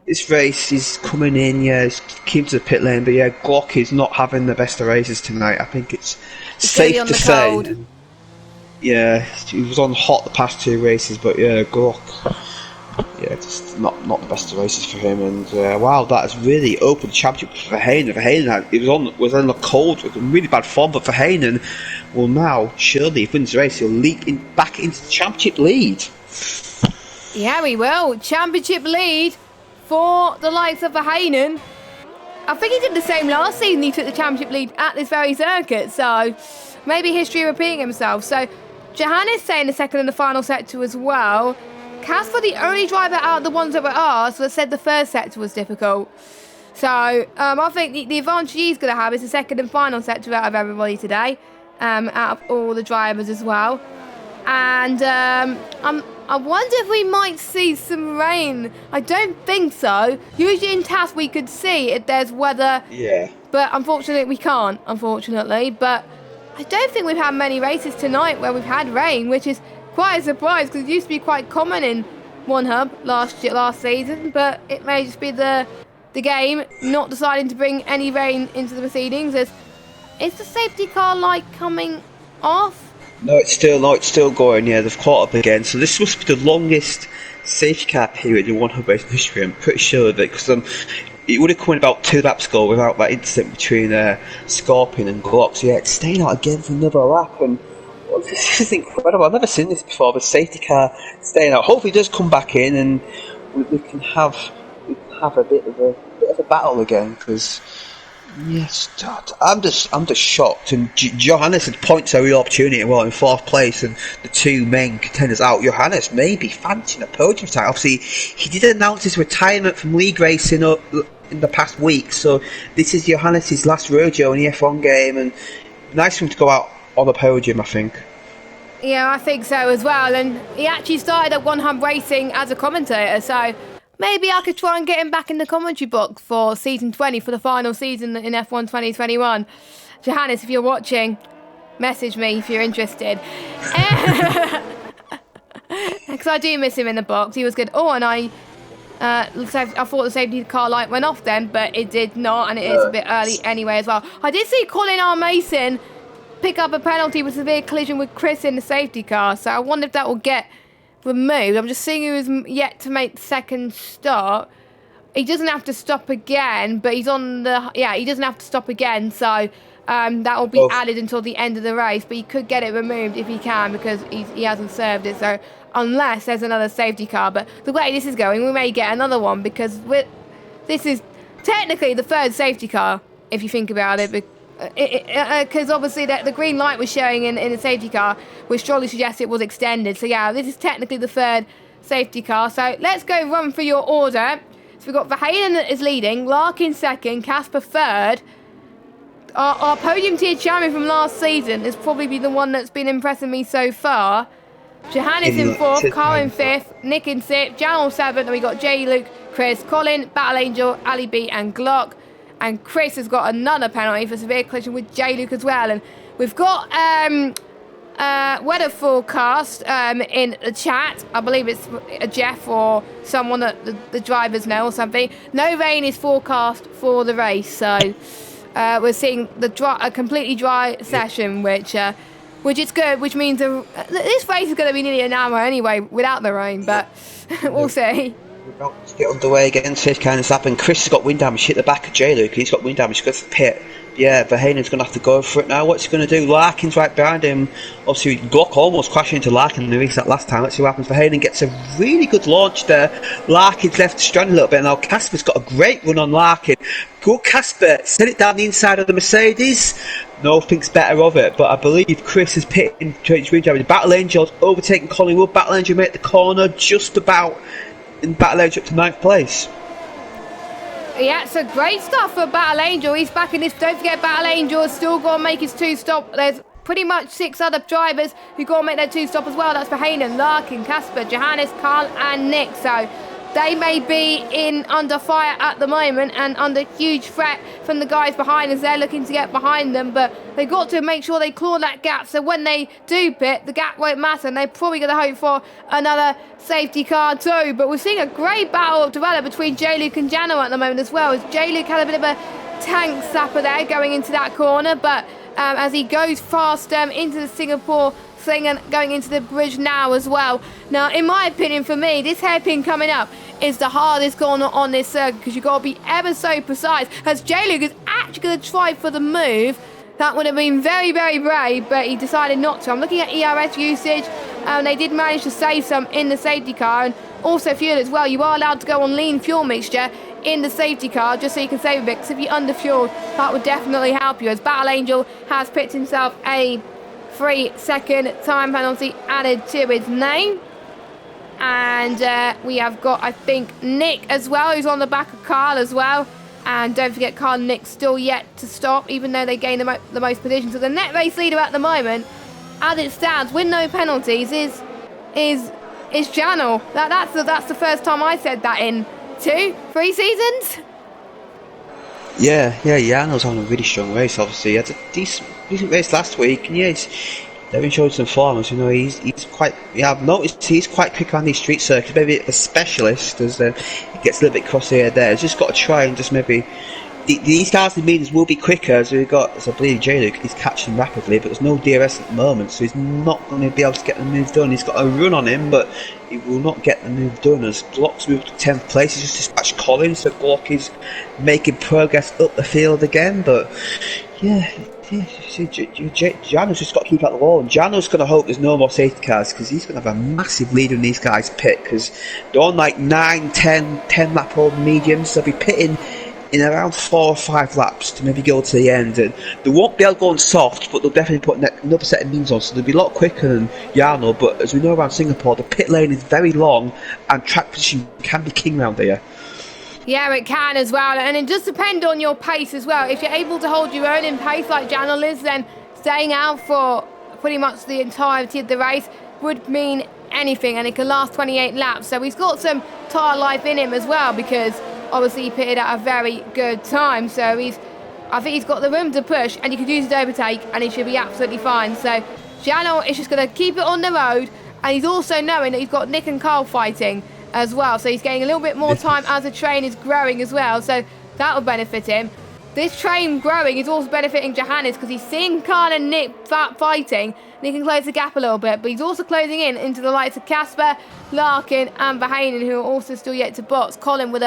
This race is coming in, yeah, it's came to the pit lane, but yeah, Glock is not having the best of races tonight. I think it's safe to say. Cold. Yeah, he was on hot the past 2 races, but yeah, Glock, yeah, just not the best of races for him. And wow, that has really opened the championship for Verheyen. Verheyen was on the cold with really bad form, but Verheyen will now surely, if he wins the race, he'll leap back into the championship lead. Yeah, we will. Championship lead for the likes of Verheyen. I think he did the same last season. He took the championship lead at this very circuit. So maybe history repeating himself. So Johannes staying the second in the final sector as well. Casper, the only driver out of the ones that were asked, that said the first sector was difficult. So I think the advantage he's going to have is the second and final sector out of everybody today. Out of all the drivers as well. And I wonder if we might see some rain. I don't think so. Usually in TAS we could see if there's weather. Yeah. But unfortunately we can't, But I don't think we've had many races tonight where we've had rain, which is quite a surprise because it used to be quite common in OneHub last season. But it may just be the game not deciding to bring any rain into the proceedings. Is the safety car light coming off? No, it's still going. Yeah, they've caught up again. So this must be the longest safety car period in OneHubRacing history. I'm pretty sure of it because it would have come in about 2 laps ago without that incident between Scorpion and Glock. So yeah, it's staying out again for another lap, and this is incredible. I've never seen this before. The safety car staying out. Hopefully, it does come back in, and we can have a bit of a battle again because. Yes, I'm just shocked. And Johannes had points a real opportunity in 4th place, and the 2 main contenders out. Johannes may be fancying a podium title. Obviously, he did announce his retirement from league racing in the past week, so this is Johannes' last rodeo in the F1 game, and nice for him to go out on the podium, I think. Yeah, I think so as well. And he actually started at OneHubRacing as a commentator, so. Maybe I could try and get him back in the commentary box for season 20, for the final season in F1 2021. Johannes, if you're watching, message me if you're interested. Because I do miss him in the box. He was good. Oh, and I thought the safety car light went off then, but it did not, and it is a bit early anyway as well. I did see Colin R. Mason pick up a penalty with severe collision with Chris in the safety car, so I wonder if that will get removed. I'm just seeing who is yet to make the second start. He doesn't have to stop again, but he's on the... Yeah, he doesn't have to stop again, so that will be added until the end of the race, but he could get it removed if he can because he hasn't served it, so unless there's another safety car. But the way this is going, we may get another one because this is technically the 3rd safety car, if you think about it, because obviously the green light was showing in the safety car, which strongly suggests it was extended. So yeah, this is technically the 3rd safety car. So let's go run through your order. So we've got Verheyen that is leading, Larkin 2nd, Casper 3rd. Our podium tier champion from last season is probably the one that's been impressing me so far. Johannes in 4th, Carl in 5th, Nick in 6th, Janel 7th, and we got J. Luke, Chris, Colin, Battle Angel, Ali B, and Glock. And Chris has got another penalty for severe collision with J. Luke as well. And we've got weather forecast in the chat. I believe it's a Jeff or someone that the drivers know or something. No rain is forecast for the race. So we're seeing a completely dry session, which is good, which means this race is going to be nearly an hour anyway without the rain. But we'll see. We're about to get underway again. Safety car has happened. Chris has got wind damage. Hit the back of J. Luke. He's got wind damage. Goes to the pit. yeah, Verheinen's going to have to go for it now. What's he going to do? Larkin's right behind him. Obviously, Glock almost crashing into Larkin in the race that last time. Let's see what happens. Verheinen gets a really good launch there. Larkin's left stranded a little bit. Now Casper's got a great run on Larkin. Good Casper, send it down the inside of the Mercedes. No thinks better of it, but I believe Chris is pitting to his rear driver. Battle Angel's overtaking Collingwood. Battle Angel made the corner just about, and Battle Angel up to 9th place. Yeah, so great stuff for Battle Angel. He's back in this. Don't forget, Battle Angel has still got to make his 2-stop. There's pretty much 6 other drivers who got to make their 2-stop as well. That's Verheinen, Larkin, Casper, Johannes, Carl and Nick. So they may be in under fire at the moment and under huge threat from the guys behind as they're looking to get behind them, but they've got to make sure they claw that gap, so when they do pit, the gap won't matter, and they're probably going to hope for another safety car too. But we're seeing a great battle develop between J-Luke and Jano at the moment as well, as J-Luke had a bit of a tank slapper there going into that corner, but as he goes fast into the Singapore thing and going into the bridge now as well. Now, in my opinion, for me, this hairpin coming up is the hardest corner on this circuit because you've got to be ever so precise. As J-Luke is actually going to try for the move, that would have been very, very brave, but he decided not to. I'm looking at ERS usage, and they did manage to save some in the safety car, and also fuel as well. You are allowed to go on lean fuel mixture in the safety car just so you can save a bit, because if you're under-fueled, that would definitely help you, as Battle Angel has picked himself a 3-second time penalty added to his name. And we have got, I think, Nick as well, who's on the back of Carl as well. And don't forget, Carl and Nick still yet to stop, even though they gain the most positions. So the net race leader at the moment, as it stands, with no penalties, is Janel. That's the first time I said that in 2-3 seasons. Yeah, Janel's on a really strong race. Obviously, he had a decent race last week, and yeah, they've been showing some form. So, you know, he's quite. Yeah, I've noticed he's quite quick on these street circuits. Maybe a specialist, as he gets a little bit crosshair there. He's just got to try and just maybe. These cars in mediums will be quicker, as we've got. As I believe J-Luke, he's catching rapidly, but there's no DRS at the moment, so he's not going to be able to get the move done. He's got a run on him, but he will not get the move done. As Glock's moved to 10th place, he's just dispatched Collins, so Glock is making progress up the field again. But yeah, Jano's just got to keep out the wall, and Jano's going to hope there's no more safety cars, because he's going to have a massive lead when these guys pit, because they're on like 9, 10 lap old mediums. They'll be pitting in around 4 or 5 laps to maybe go to the end, and they won't be able to go on soft, but they'll definitely put another set of mediums on, so they'll be a lot quicker than Jarno. But as we know around Singapore, the pit lane is very long and track position can be king around here. Yeah, it can as well, and it does depend on your pace as well. If you're able to hold your own in pace like Janel is, then staying out for pretty much the entirety of the race would mean anything, and it can last 28 laps. So he's got some tyre life in him as well, because obviously he pitted at a very good time. So I think he's got the room to push, and he could use his overtake, and he should be absolutely fine. So Janel is just going to keep it on the road, and he's also knowing that he's got Nick and Carl fighting as well, so he's getting a little bit more time as the train is growing as well, so that will benefit him. This train growing is also benefiting Johannes, because he's seeing Carl and Nick fighting, and he can close the gap a little bit, but he's also closing in into the likes of Casper, Larkin and Verheinen, who are also still yet to box. Colin with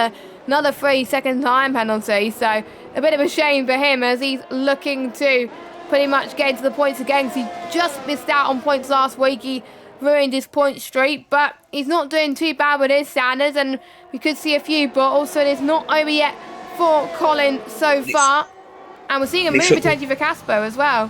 another 3-second time penalty, so a bit of a shame for him, as he's looking to pretty much get into the points again, because he just missed out on points last week. He ruined his point streak, but he's not doing too bad with his standards, and we could see a few bottles, so it's not over yet for Colin so far, and we're seeing a move potentially for Casper as well.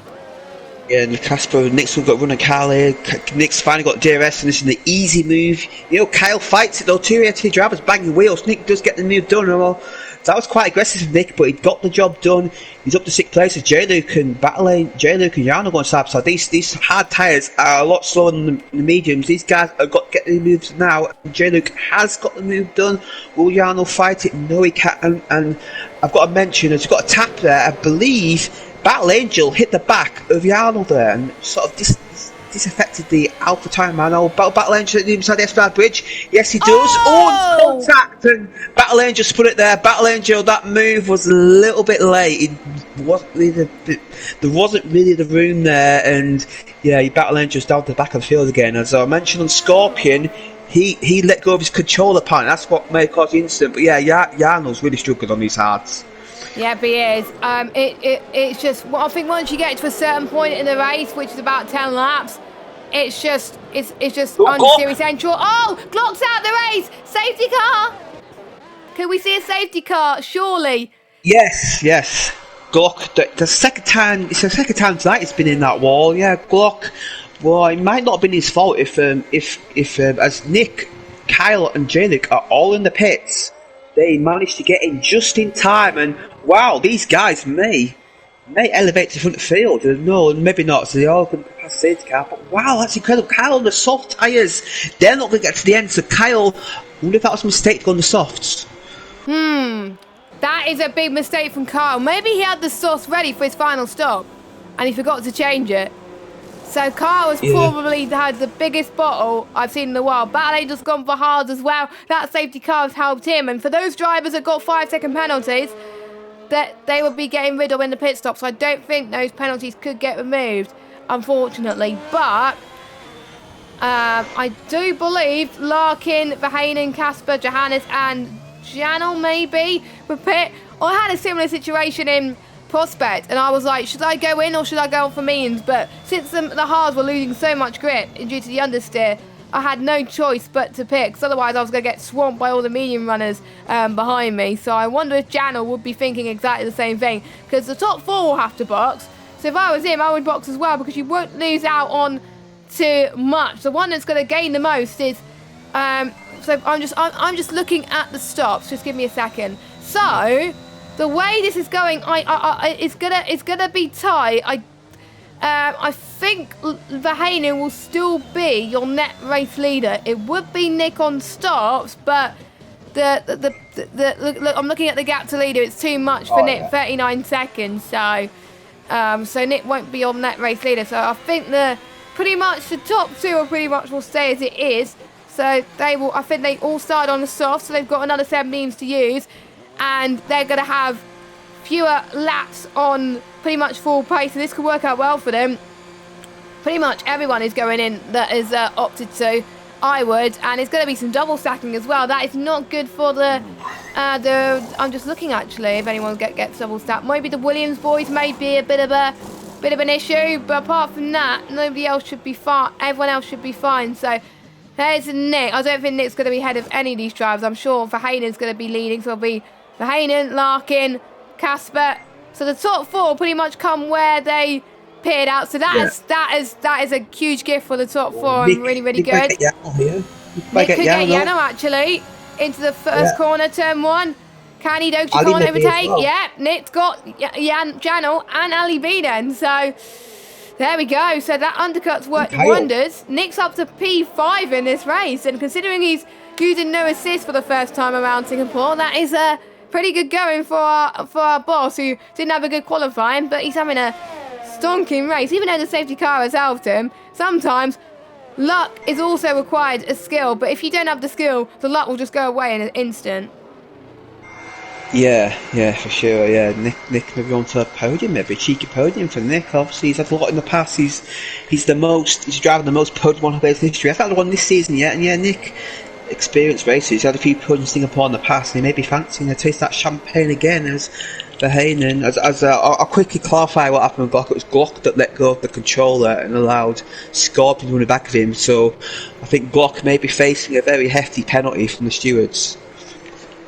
Yeah, and Casper, Nick's got run a car here. Nick's finally got DRS, and this is an easy move. You know, Kyle fights it though. 2 AT drivers banging wheels. Nick does get the move done. Well, that was quite aggressive from Nick, but he got the job done. He's up to 6th place. J-Luke and Jarno going side by side. These hard tyres are a lot slower than the mediums. These guys have got to get the moves now. J-Luke has got the move done. Will Jarno fight it? No, he can't. And I've got to mention, he's got a tap there. I believe Battle Angel hit the back of Jarno there and sort of disaffected the Alpha Time Man. Oh, Battle Angel inside the Esplanade Bridge. Yes, he does. Oh, contact, and Battle Angel spun it there. Battle Angel, that move was a little bit late. There wasn't really the room there, and yeah, Battle Angel's down to the back of the field again. As I mentioned on Scorpion, he let go of his controller apparently. That's what may have caused the incident. But yeah, Jarno's really struggled on these hards. Yeah, but he is. It's just, well, I think once you get to a certain point in the race, which is about 10 laps, it's just unnecessary central. Oh, Glock's out the race. Safety car. Can we see a safety car? Surely. Yes. Glock, the second time, it's the second time tonight he's been in that wall. Yeah, Glock. Well, it might not have been his fault if as Nick, Kyle, and Janick are all in the pits, they managed to get in just in time. And wow, these guys may elevate to the front of the field. No, maybe not. So they all going to pass the safety car. But wow, that's incredible. Kyle on the soft tyres. They're not going to get to the end. So Kyle, I wonder if that was a mistake to go on the softs. That is a big mistake from Kyle. Maybe he had the sauce ready for his final stop and he forgot to change it. So Kyle has probably had the biggest bottle I've seen in a while. Ballet just gone for hards as well. That safety car has helped him. And for those drivers that got 5-second penalties, that they would be getting rid of in the pit stop. So I don't think those penalties could get removed, unfortunately. But I do believe Larkin, Verheyen, Casper, Johannes and Janel maybe were pit. I had a similar situation in Prospect and I was like, should I go in or should I go on for means? But since the hards were losing so much grip due to the understeer, I had no choice but to pick, because otherwise I was going to get swamped by all the medium runners behind me. So I wonder if Janel would be thinking exactly the same thing, because the top 4 will have to box. So if I was him, I would box as well, because you won't lose out on too much. The one that's going to gain the most is so I'm just looking at the stops. Just give me a second. So the way this is going, it's gonna be tight. I think Verheyen will still be your net race leader. It would be Nick on stops, but look, I'm looking at the gap to leader. It's too much for Nick, 39 seconds. So Nick won't be on net race leader. So I think pretty much the top 2 will stay as it is. So they will. I think they all start on the soft, so they've got another 17s to use, and they're going to have fewer laps on pretty much full pace, and this could work out well for them. Pretty much everyone is going in that is opted to, I would, and it's going to be some double stacking as well. That is not good for the. I'm just looking actually if anyone gets double stacked. Maybe the Williams boys may be a bit of an issue, but apart from that, nobody else should be fine. Everyone else should be fine. So. There's Nick. I don't think Nick's going to be ahead of any of these drivers. I'm sure Verheyen's going to be leading. So it'll be Verheyen, Larkin, Casper. So the top 4 pretty much come where they peered out. So that is a huge gift for the top 4 and really, really good. Nick could get Yano actually into the first corner, turn 1. Can he though? She can't overtake. Well. Yeah, Nick's got Janel and Ali B then. So there we go. So that undercut's worked wonders. Nick's up to P5 in this race, and considering he's using no assist for the first time around Singapore, that is a pretty good going for our boss, who didn't have a good qualifying, but he's having a stonking race. Even though the safety car has helped him, sometimes luck is also required as skill, but if you don't have the skill, the luck will just go away in an instant. Yeah, for sure. Yeah, Nick maybe onto a podium, maybe a cheeky podium for Nick. Obviously, he's had a lot in the past. He's driving the most podium OneHub in history. I've had one this season yet, and yeah, Nick, experienced races. He's had a few podiums in Singapore in the past, and he may be fancying a taste of that champagne again as Verheyen. I'll quickly clarify what happened with Glock. It was Glock that let go of the controller and allowed Scorpion to run the back of him. So I think Glock may be facing a very hefty penalty from the stewards.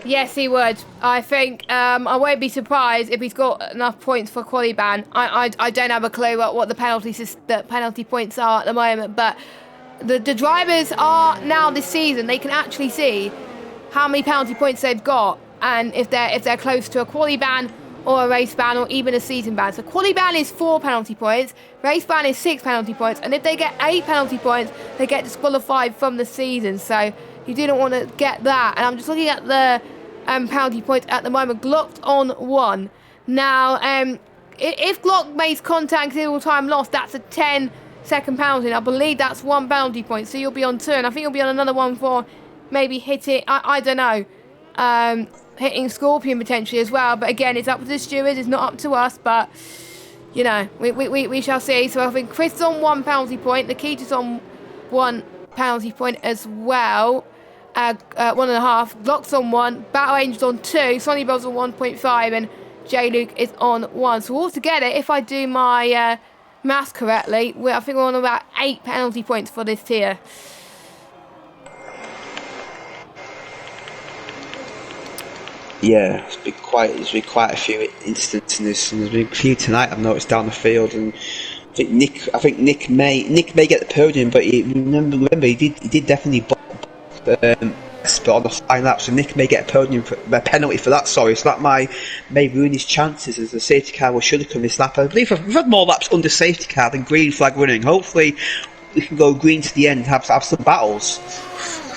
Yes, he would. I think I won't be surprised if he's got enough points for quali ban. I don't have a clue what the penalty points are at the moment, but the drivers are now this season. They can actually see how many penalty points they've got, and if they're close to a quali ban or a race ban or even a season ban. So quali ban is 4 penalty points, race ban is 6 penalty points, and if they get 8 penalty points, they get disqualified from the season. So you do not want to get that. And I'm just looking at the penalty points at the moment. Glocked on 1. Now, if Glock makes contact considerable time lost, that's a 10-second penalty. And I believe that's 1 penalty point. So you'll be on 2, and I think you'll be on another one for maybe hitting. I don't know. Hitting Scorpion potentially as well. But again, it's up to the stewards. It's not up to us. But you know, we shall see. So I think Chris is on 1 penalty point. Nikita's on 1 penalty point as well. 1.5. Glock's on 1. Battle Angel's on 2. Sonny Bell's on 1.5. And J-Luke is on 1. So altogether, if I do my maths correctly, I think we're on about 8 penalty points for this tier. Yeah, there's been quite a few instances in this, and there's been a few tonight I've noticed down the field, and I think Nick may get the podium, but remember he did definitely but on the fine lap, so Nick may get a penalty for that. Sorry, so that may ruin his chances, as the safety car should have come this lap. I believe we've had more laps under safety car than green flag running. Hopefully, we can go green to the end and have some battles.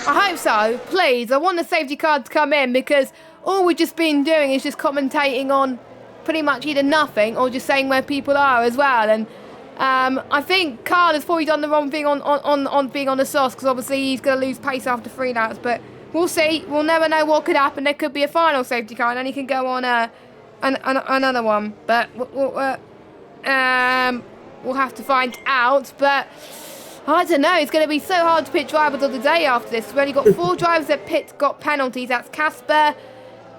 I hope so. Please, I want the safety car to come in, because all we've just been doing is just commentating on pretty much either nothing or just saying where people are as well. And I think Carl has probably done the wrong thing on being on the sauce, because obviously he's going to lose pace after 3 laps. But we'll see. We'll never know what could happen. There could be a final safety car, and then he can go on another one. But we'll have to find out. But I don't know. It's going to be so hard to pick drivers of the day after this. We've only got 4 drivers that got penalties. That's Casper,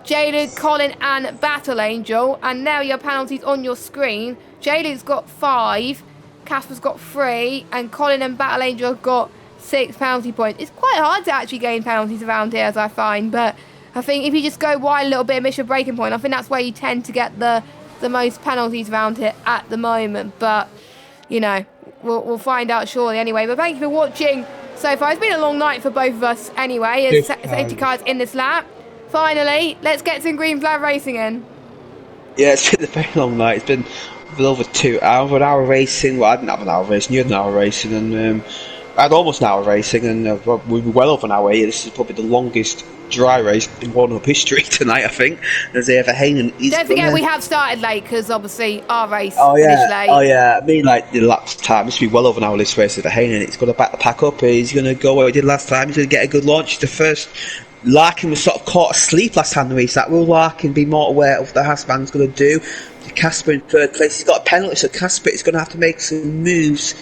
J-Luke, Colin and Battle Angel. And now your penalties on your screen. J-Luke's got 5, Casper's got 3, and Colin and Battle Angel have got 6 penalty points. It's quite hard to actually gain penalties around here, as I find. But I think if you just go wide a little bit and miss your braking point, I think that's where you tend to get the most penalties around here at the moment. But, you know, we'll find out shortly anyway. But thank you for watching so far. It's been a long night for both of us anyway, as safety cars in this lap. Finally, let's get some green flag racing in. Yeah, it's been a very long night. It's been over 2 hours, an hour racing. Well, I didn't have an hour racing, you had an hour racing, and I had almost an hour racing, and we were well over an hour here. This is probably the longest dry race in OneHub history tonight, I think. As Verheyen. Don't forget we have started late, because obviously our race finished late. Oh yeah, I mean, like the lap's time, this will be well over an hour this race of Verheyen. It's got to back the pack up. He's going to go where he did last time. He's going to get a good launch. The first Larkin was sort of caught asleep last time the race. That will Larkin be more aware of what the Hasman's going to do? Casper in 3rd place. He's got a penalty, so Casper is going to have to make some moves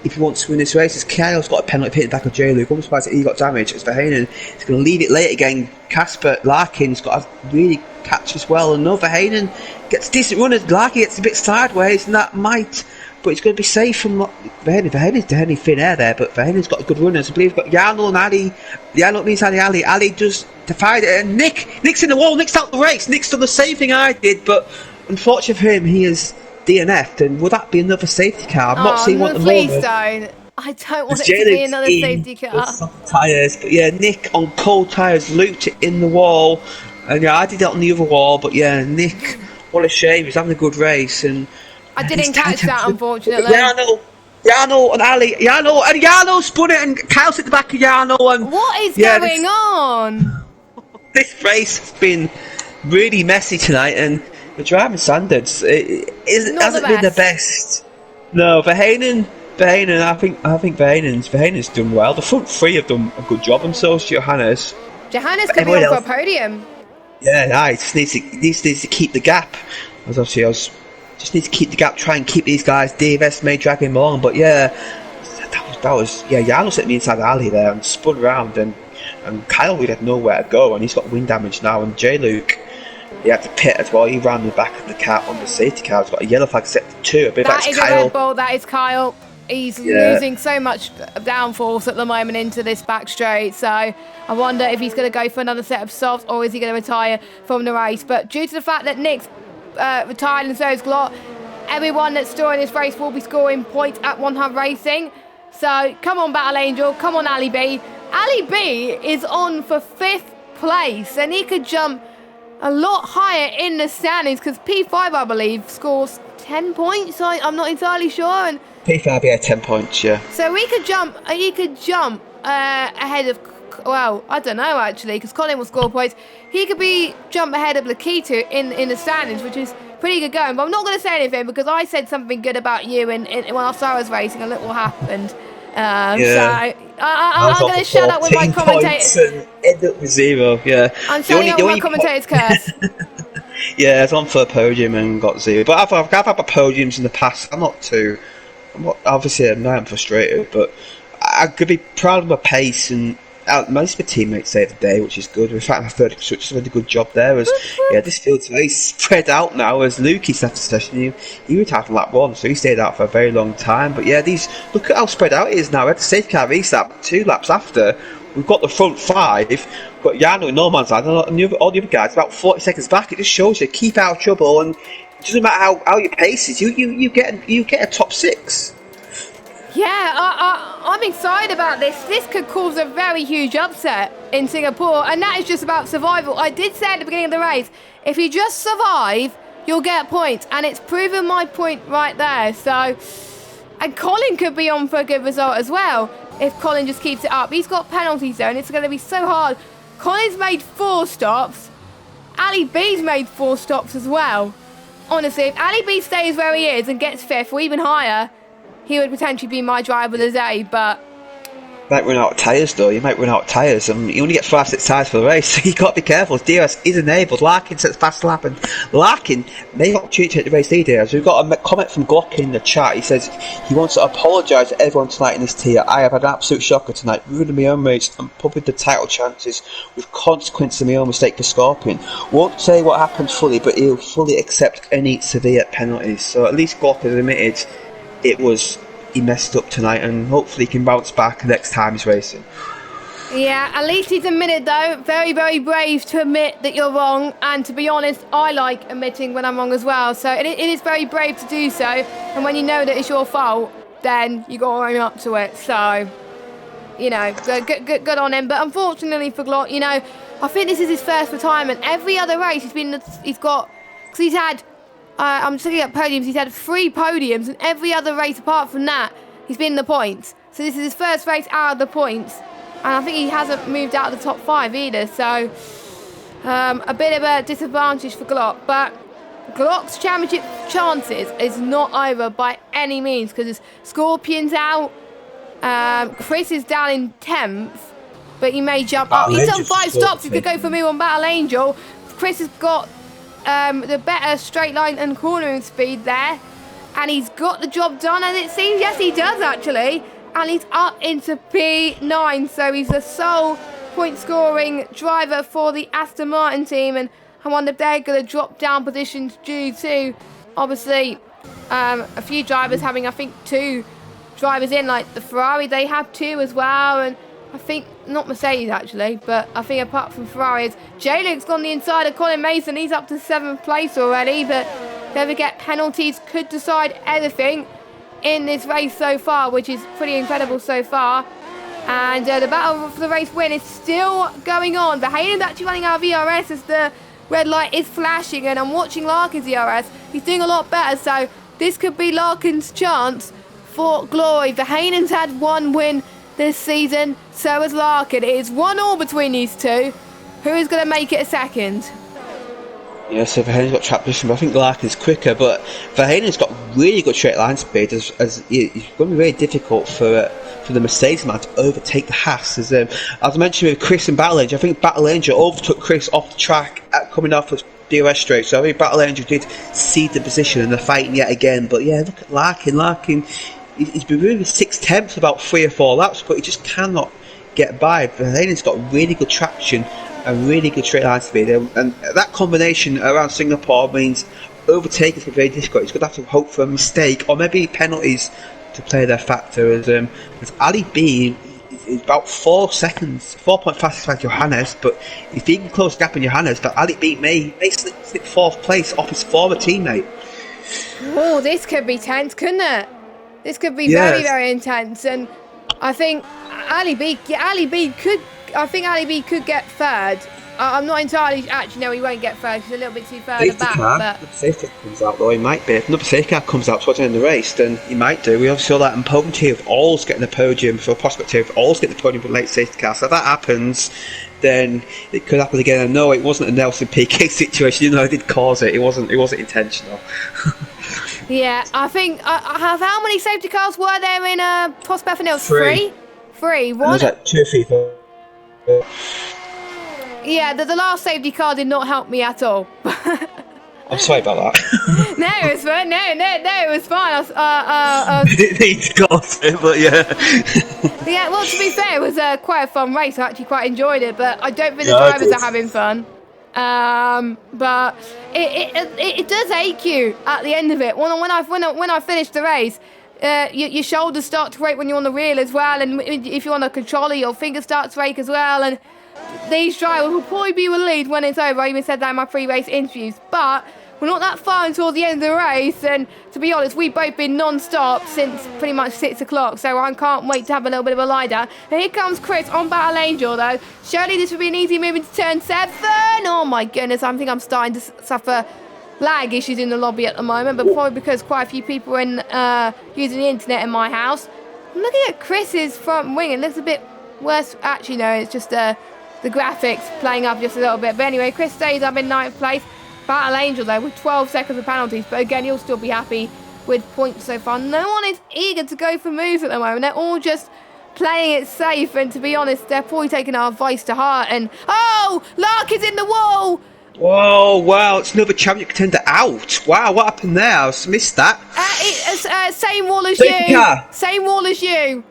if he wants to win this race. As Kyle's got a penalty hit the back of J-Luke. I'm surprised that he got damaged. As Verheyen is going to leave it late again. Casper Larkin's got to really catch as well. And no, Verheyen gets decent runners. Larkin gets a bit sideways, and that might. But it's going to be safe from Verheyen. Verheyen's turning thin air there, but Verheyen's got good runners. I believe we've got Jarno and Ali. Jarno means Ali. Ali just defied it. And Nick's in the wall. Nick's out the race. Nick's done the same thing I did, but unfortunately for him, he is DNF'd. And would that be another safety car? I'm not seeing one at the moment. Please don't. I don't want it to be another safety car. Tyres, but yeah, Nick on cold tyres looped it in the wall. And yeah, I did it on the other wall, but yeah, Nick, what a shame. He's having a good race, and I didn't catch that, unfortunately. Jarno and Ali. Jarno spun it, and Kyle's at the back of Jarno. And what is going on? This race has been really messy tonight, and the driving standards hasn't been the best. No, Verheyen, I think Verheyen's done well. The front 3 have done a good job, and so's Johannes. Johannes could be on for a podium. Yeah, nice. Needs to keep the gap. Just need to keep the gap, try and keep these guys. DVS may drag him along, but yeah, that was Jarno set me inside the alley there and spun around, and Kyle really had nowhere to go, and he's got wind damage now. And J-Luke, he had to pit as well. He ran the back of the car on the safety car. He's got a yellow flag set to 2. I believe that's Kyle. A Red Bull. That is Kyle. He's losing so much downforce at the moment into this back straight. So I wonder if he's going to go for another set of softs, or is he going to retire from the race. But due to the fact that Nick's retired and so is Glot, everyone that's scoring this race will be scoring points at OneHubRacing. So come on, Battle Angel. Come on, Ali B. Ali B is on for 5th place, and he could jump a lot higher in the standings, because P5, I believe, scores 10 points. I'm not entirely sure. And P5, yeah, 10 points, yeah. So he could jump ahead of, well, I don't know actually, because Colin will score points. He could jump ahead of Lakitu in the standings, which is pretty good going. But I'm not going to say anything, because I said something good about you when I was racing, and look what happened. So I'm going to shut up with my commentators. End up with 0. Yeah. I'm shutting up with my commentators' curse. Yeah, I was on for a podium and got 0. But I've had podiums in the past. Obviously I'm frustrated, but I could be proud of my pace, and most of the teammates saved the day, which is good. In fact, my third constructor's did a good job there. As this field's very spread out now. As Lukey left the session, he retired from lap 1, so he stayed out for a very long time. But yeah, look at how spread out it is now. We had the safety car restart 2 laps after. We've got the front 5. We've got Yano in no man's land, and all the other guys about 40 seconds back. It just shows you keep out of trouble, and it doesn't matter how your pace is. You get a top 6. Yeah, I'm excited about this. This could cause a very huge upset in Singapore, and that is just about survival. I did say at the beginning of the race, if you just survive, you'll get points, and it's proven my point right there. So, and Colin could be on for a good result as well if Colin just keeps it up. He's got penalties though, and it's going to be so hard. Colin's made 4 stops. Ali B's made 4 stops as well. Honestly, if Ali B stays where he is and gets 5th or even higher, he would potentially be my driver of the day, but... You might run out of tyres though, you only get 5-6 tyres for the race, so you've got to be careful. DRS is enabled, Larkin sets fast lap, and Larkin may not take the race lead here. So we've got a comment from Glock in the chat. He says he wants to apologise to everyone tonight in this tier. I have had an absolute shocker tonight, ruining my own race and probably the title chances with consequences of my own mistake for Scorpion. Won't say what happened fully, but he'll fully accept any severe penalties. So at least Glock has admitted he messed up tonight, and hopefully he can bounce back next time he's racing. Yeah, at least he's admitted though. Very, very brave to admit that you're wrong, and to be honest, I like admitting when I'm wrong as well. So it is very brave to do so, and when you know that it's your fault, then you got to own up to it. So, good on him. But unfortunately for Glock, I think this is his first retirement. Every other race he's got, because he's had. I'm just looking at podiums. He's had 3 podiums, and every other race apart from that, he's been in the points. So this is his first race out of the points, and I think he hasn't moved out of the top 5 either. So a bit of a disadvantage for Glock. But Glock's championship chances is not over by any means, because Scorpion's out. Chris is down in 10th, but he may jump up. He's done 5 stops. He could go for me on Battle Angel. Chris has got the better straight line and cornering speed there, and he's got the job done, and it seems, yes, he does actually, and he's up into P9, so he's the sole point scoring driver for the Aston Martin team. And I wonder if they're going to drop down positions due to obviously a few drivers having, I think, 2 drivers in, like the Ferrari, they have 2 as well, and I think, not Mercedes actually, but I think apart from Ferraris, J-Luke's gone the inside of Colin Mason. He's up to 7th place already, but never get penalties, could decide everything in this race so far, which is pretty incredible so far. And the battle for the race win is still going on. But Hayden's actually running out of ERS as the red light is flashing, and I'm watching Larkin's ERS. He's doing a lot better, so this could be Larkin's chance for glory. Verhaenen's had 1 win this season, so has Larkin. It is 1-1 between these two. Who is going to make it a second? Yeah, so Verhaenen's got track position, but I think Larkin's quicker. But Verhaenen's got really good straight line speed, as it's going to be very difficult for the Mercedes man to overtake the Haas. As I mentioned with Chris and Battle Angel, I think Battle Angel overtook Chris off the track coming off the DRS straight. So I think Battle Angel did cede the position, and they're fighting yet again. But yeah, look at Larkin. He's been moving 6/10 about 3 or 4 laps, but he just cannot get by. Verhaenen's got really good traction and really good straight line speed, and that combination around Singapore means overtaking is going to be very difficult. He's going to have to hope for a mistake or maybe penalties to play their factor. As Ali B is about 4 seconds, 4.5 seconds like Johannes, but if he can close the gap in Johannes, that Ali B may slip 4th place off his former teammate. Oh, this could be tense, couldn't it? This could be very, very intense, and I think Ali B could get 3rd. I'm not entirely. Actually, no, he won't get 3rd. He's a little bit too further back. But if safety car comes out, though, he might be. If another safety car comes out towards the end of the race, then he might do. We obviously saw that in podium tier of All's getting the podium, for prospect tier of All's getting the podium for late safety car. So if that happens, then it could happen again. And no, it wasn't a Nelson Piquet situation. You know, it did cause it. It wasn't intentional. Yeah, I think. How many safety cars were there in Prospect? And it was 3. 3. One. There's like 2 or 3. 4. Yeah, the last safety car did not help me at all. I'm sorry about that. No, it was fine. No, it was fine. I was, Didn't need to go through, but yeah. yeah, well, to be fair, it was quite a fun race. I actually quite enjoyed it, but I don't think the Yeah, I drivers did. are having fun. But it does ache you at the end of it. When I finished the race, your shoulders start to ache when you're on the wheel as well, and if you're on a controller, your fingers start to ache as well. And these drivers will probably be relieved when it's over. I even said that in my pre-race interviews, but we're not that far until the end of the race, and to be honest, we've both been non-stop since pretty much 6 o'clock, so I can't wait to have a little bit of a lie down. And here comes Chris on Battle Angel, though. Surely this would be an easy move into turn 7. Oh my goodness, I think I'm starting to suffer lag issues in the lobby at the moment, but probably because quite a few people are using the internet in my house. I'm looking at Chris's front wing, it looks a bit worse. Actually, no, it's just the graphics playing up just a little bit. But anyway, Chris stays up in 9th place. Battle Angel, though, with 12 seconds of penalties. But again, he'll still be happy with points so far. No one is eager to go for moves at the moment. They're all just playing it safe. And to be honest, they're probably taking our advice to heart. And, oh, Lark is in the wall. Whoa, wow, it's another champion contender out. Wow, what happened there? I missed that. Same wall as Safety you. car. Same wall as you.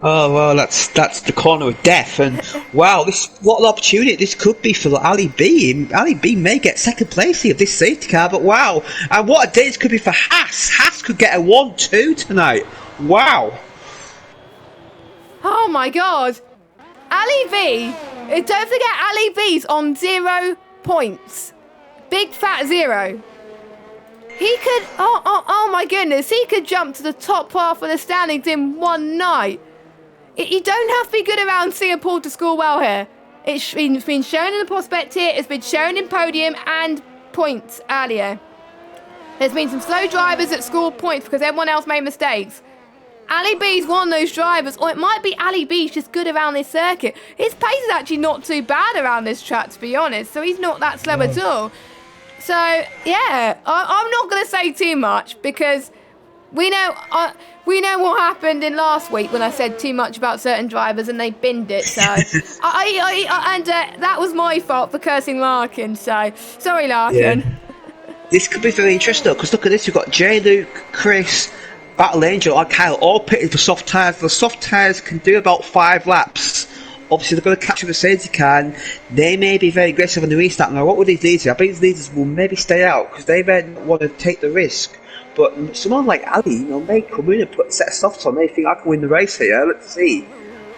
Oh well, that's the corner of death, and wow, what an opportunity this could be for Ali B. Ali B may get second place here of this safety car, but wow, and what a day this could be for Haas. Haas could get a 1-2 tonight. Wow. Oh my God, Ali B. Don't forget, Ali B's on 0 points. Big fat 0. He could. Oh my goodness, he could jump to the top half of the standings in one night. You don't have to be good around Singapore to score well here. It's been shown in the prospect here. It's been shown in podium and points earlier. There's been some slow drivers that scored points because everyone else made mistakes. Ali B's one of those drivers, or it might be Ali B's just good around this circuit. His pace is actually not too bad around this track, to be honest, so he's not that slow at all. So, yeah, I'm not going to say too much because we know what happened in last week when I said too much about certain drivers and they binned it. So that was my fault for cursing Larkin. So sorry, Larkin. Yeah. This could be very interesting though, because look at this. We've got J. Luke, Chris, Battle Angel, and Kyle all pitted for soft tyres. The soft tyres can do about 5 laps. Obviously, they're going to catch up with the safety car, and they may be very aggressive on the restart. Now, what would these leaders do? I think these leaders will maybe stay out because they may want to take the risk. But someone like Ali, may come in and put a set of softs on. They think I can win the race here. Let's see.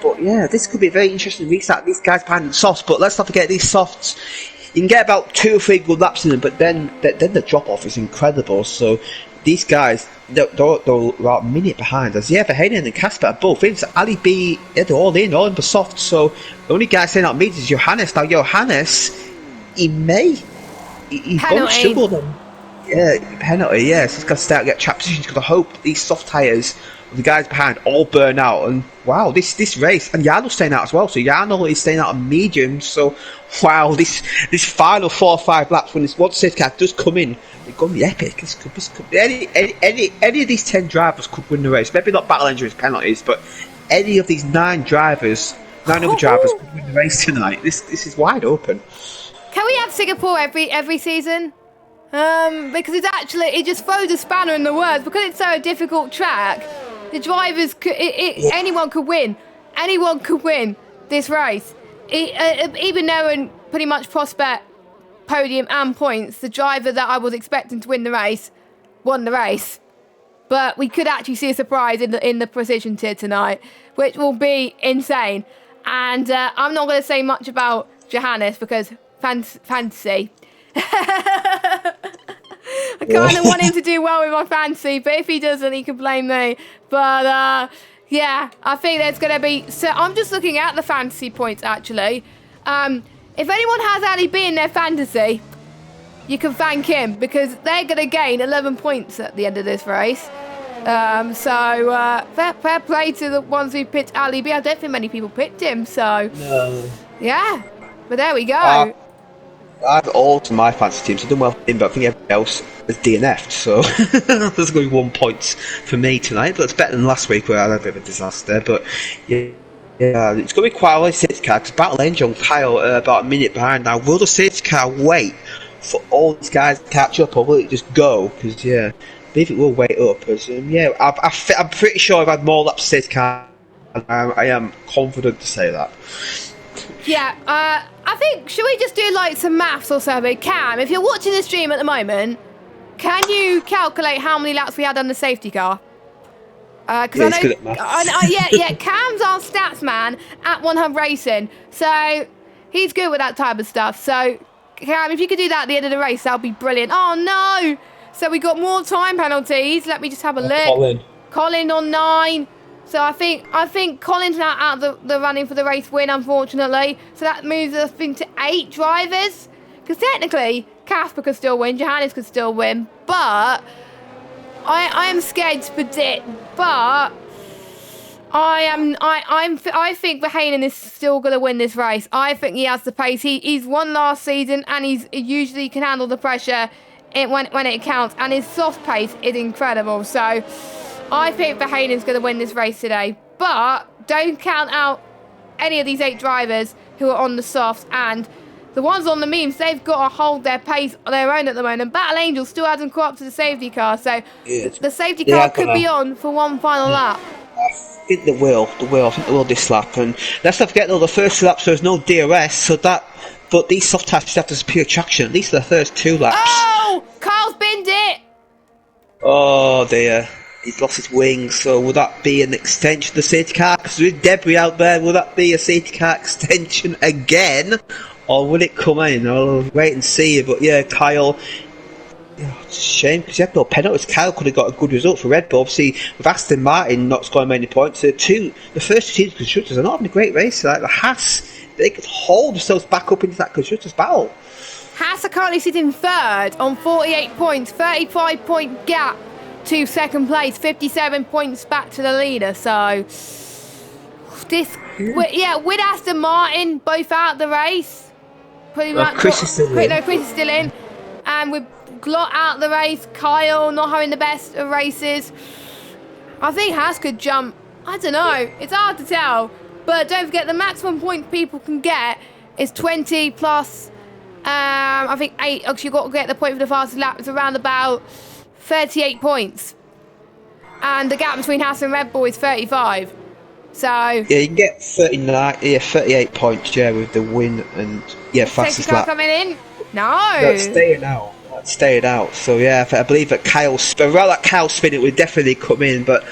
But yeah, this could be a very interesting restart. These guys behind the softs, but let's not forget these softs. You can get about 2 or 3 good laps in them, but then the drop off is incredible. So these guys, they're about a minute behind us. Yeah, Verheyen and Casper are both in. So Ali B, they're all in the softs. So the only guy staying out meters is Johannes. Now Johannes, he probably struggled on. Yeah, penalty, yeah. So he's got to start to get track positions because I hope these soft tyres of the guys behind all burn out. And wow, this race, and Jarno's staying out as well. So Jarno is staying out on medium. So wow, this final 4 or 5 laps when this one safety car does come in, it's going to be epic. This could be any of these 10 drivers could win the race. Maybe not battle injuries, penalties, but any of these 9 other drivers could win the race tonight. This is wide open. Can we have Singapore every season? Because it just throws a spanner in the works. Because it's so a difficult track, the drivers anyone could win. Anyone could win this race. Even knowing pretty much prospect, podium and points, the driver that I was expecting to win the race won the race. But we could actually see a surprise in the precision tier tonight, which will be insane. And I'm not going to say much about Johannes because fantasy. I kind of want him to do well with my fantasy, but if he doesn't, he can blame me. But yeah, I think there's going to be. So I'm just looking at the fantasy points actually. If anyone has Ali B in their fantasy, you can thank him because they're going to gain 11 points at the end of this race. So fair play to the ones who picked Ali B. I don't think many people picked him. So no. Yeah, but there we go. I've altered my fantasy team, so I've done well in, but I think everybody else has DNF'd, so there's going to be 1 point for me tonight, but it's better than last week where I had a bit of a disaster. But yeah, it's going to be quite a safety car because Battle Angel and Kyle are about a minute behind now. Will the safety car wait for all these guys to catch up, or will it just go? Because I believe it will wait up. As I'm pretty sure I've had more laps safety car. I am confident to say that. Yeah, I think, should we just do like some maths or something? Cam, if you're watching the stream at the moment, can you calculate how many laps we had on the safety car? Because he's good at maths. Cam's our stats man at OneHubRacing, so he's good with that type of stuff. So, Cam, if you could do that at the end of the race, that would be brilliant. Oh no! So we got more time penalties. Let me just have a look. Colin on 9. So I think Colin's now out of the running for the race win, unfortunately. So that moves us into 8 drivers. Because technically, Casper could still win, Johannes could still win, but I am scared to predict. But I think Verheyen is still going to win this race. I think he has the pace. He's won last season, and he usually can handle the pressure when it counts. And his soft pace is incredible. So I think Verheyen is going to win this race today. But don't count out any of these 8 drivers who are on the softs. And the ones on the memes, they've got to hold their pace on their own at the moment. Battle Angel still hasn't caught up to the safety car. So the safety car could be on for one final lap. I think they will. I think they will this lap. And let's not forget though, the first 2 laps there's no DRS, so but these soft types have to pure traction. At least the first 2 laps. Oh! Carl's binned it! Oh dear. He's lost his wings, so will that be an extension of the safety car? Because with debris out there, will that be a safety car extension again? Or will it come in? I'll wait and see. But Kyle, it's a shame because he had no penalties. Kyle could have got a good result for Red Bull. Obviously, with Aston Martin not scoring many points, the first 2 teams constructors are not having a great race. Like the Haas, they could hold themselves back up into that constructors battle. Haas are currently sitting 3rd on 48 points, 35-point gap to 2nd place, 57 points back to the leader. So with Aston Martin both out of the race, pretty much. Chris is still in. No, Chris is still in, and with Glot out of the race, Kyle not having the best of races. I think Haas could jump. I don't know. It's hard to tell, but don't forget the maximum point people can get is 20 plus. I think 8. Actually, you've got to get the point for the fastest lap. It's around about 38 points, and the gap between Haas and Red Bull is 35. So you can get 38 points, with the win and fastest lap. Coming in? No. That's staying out. So I believe that Kyle spin it would definitely come in, but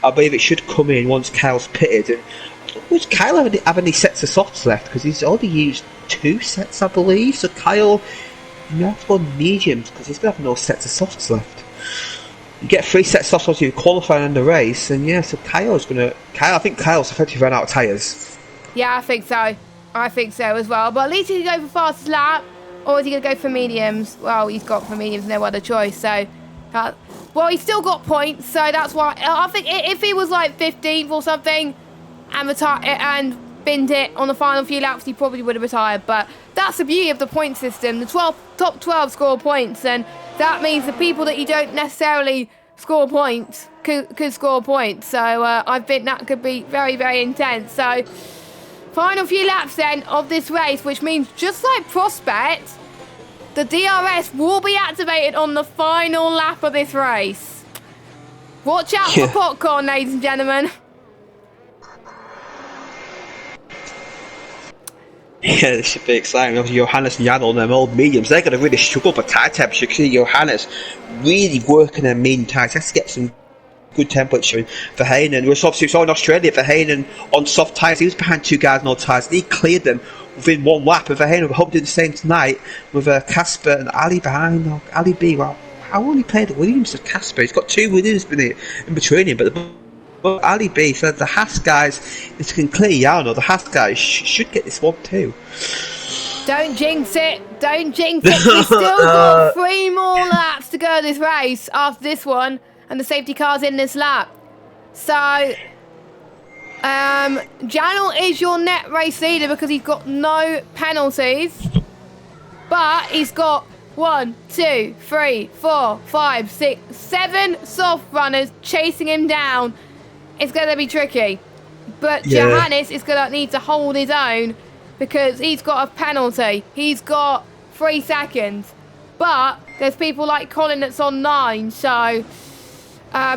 I believe it should come in once Kyle's pitted. And does Kyle have any sets of softs left? Because he's already used 2 sets, I believe. So Kyle, you have to go mediums because he's going to have no sets of softs left. You get 3 sets of softs, you qualify in the race, and so I think Kyle's effectively run out of tyres. Yeah, I think so as well. But at least he can go for fastest lap, or is he going to go for mediums? Well, he's got for mediums, no other choice. So, he's still got points, so that's why I think if he was like 15th or something and binned it on the final few laps, he probably would have retired. But that's the beauty of the point system. The top 12 score points, and that means the people that you don't necessarily score points could score points. So I think that could be very, very intense. So final few laps then of this race, which means just like Prospect, the DRS will be activated on the final lap of this race. Watch out for popcorn, ladies and gentlemen. Yeah, this should be exciting. Obviously, Johannes and Jan on them old mediums, they're going to really struggle for tire temperature because Johannes really working their mean tires. He has to get some good temperature in Verheyen. We saw in Australia, Verheyen on soft tyres, he was behind 2 guys on old tyres, and he cleared them within 1 lap. And Verheyen, we hope to do the same tonight with Casper and Ali behind. Ali B, well, how will he play the Williams to Casper? He's got 2 Williams in between him, but Ali B said the Haas guys, if you can clear Yano, the Haas guys should get this one too. Don't jinx it. We've still got 3 more laps to go this race after this one, and the safety car's in this lap. So Janel is your net race leader because he's got no penalties, but he's got 1, 2, 3, 4, 5, 6, 7 soft runners chasing him down. It's going to be tricky, but Johannes is going to need to hold his own because he's got a penalty. He's got 3 seconds. but there's people like Colin that's on 9, so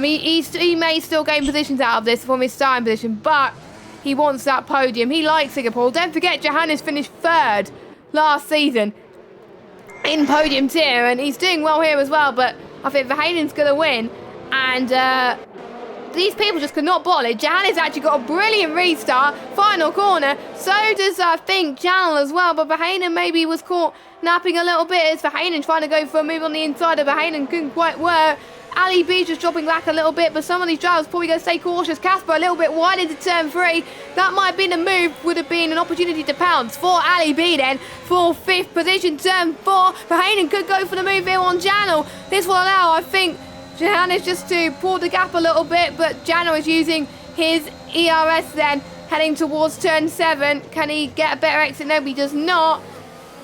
he may still gain positions out of this from his starting position, but he wants that podium. He likes Singapore. Don't forget, Johannes finished 3rd last season in podium tier, and he's doing well here as well, but I think Verheijen's going to win, and these people just could not bottle it. Johannes actually got a brilliant restart, final corner, so does I think Janel as well, but Verheyen maybe was caught napping a little bit as Verheyen trying to go for a move on the inside of Verheyen couldn't quite work. Ali B just dropping back a little bit, but some of these drivers probably going to stay cautious. Casper a little bit wide into turn 3. That might have been a move, would have been an opportunity to pounce for Ali B then for 5th position. Turn 4, Verheyen could go for the move here on Janel. This will allow, I think, Johannes just to pull the gap a little bit, but Janel is using his ERS then, heading towards turn 7. Can he get a better exit? No, he does not.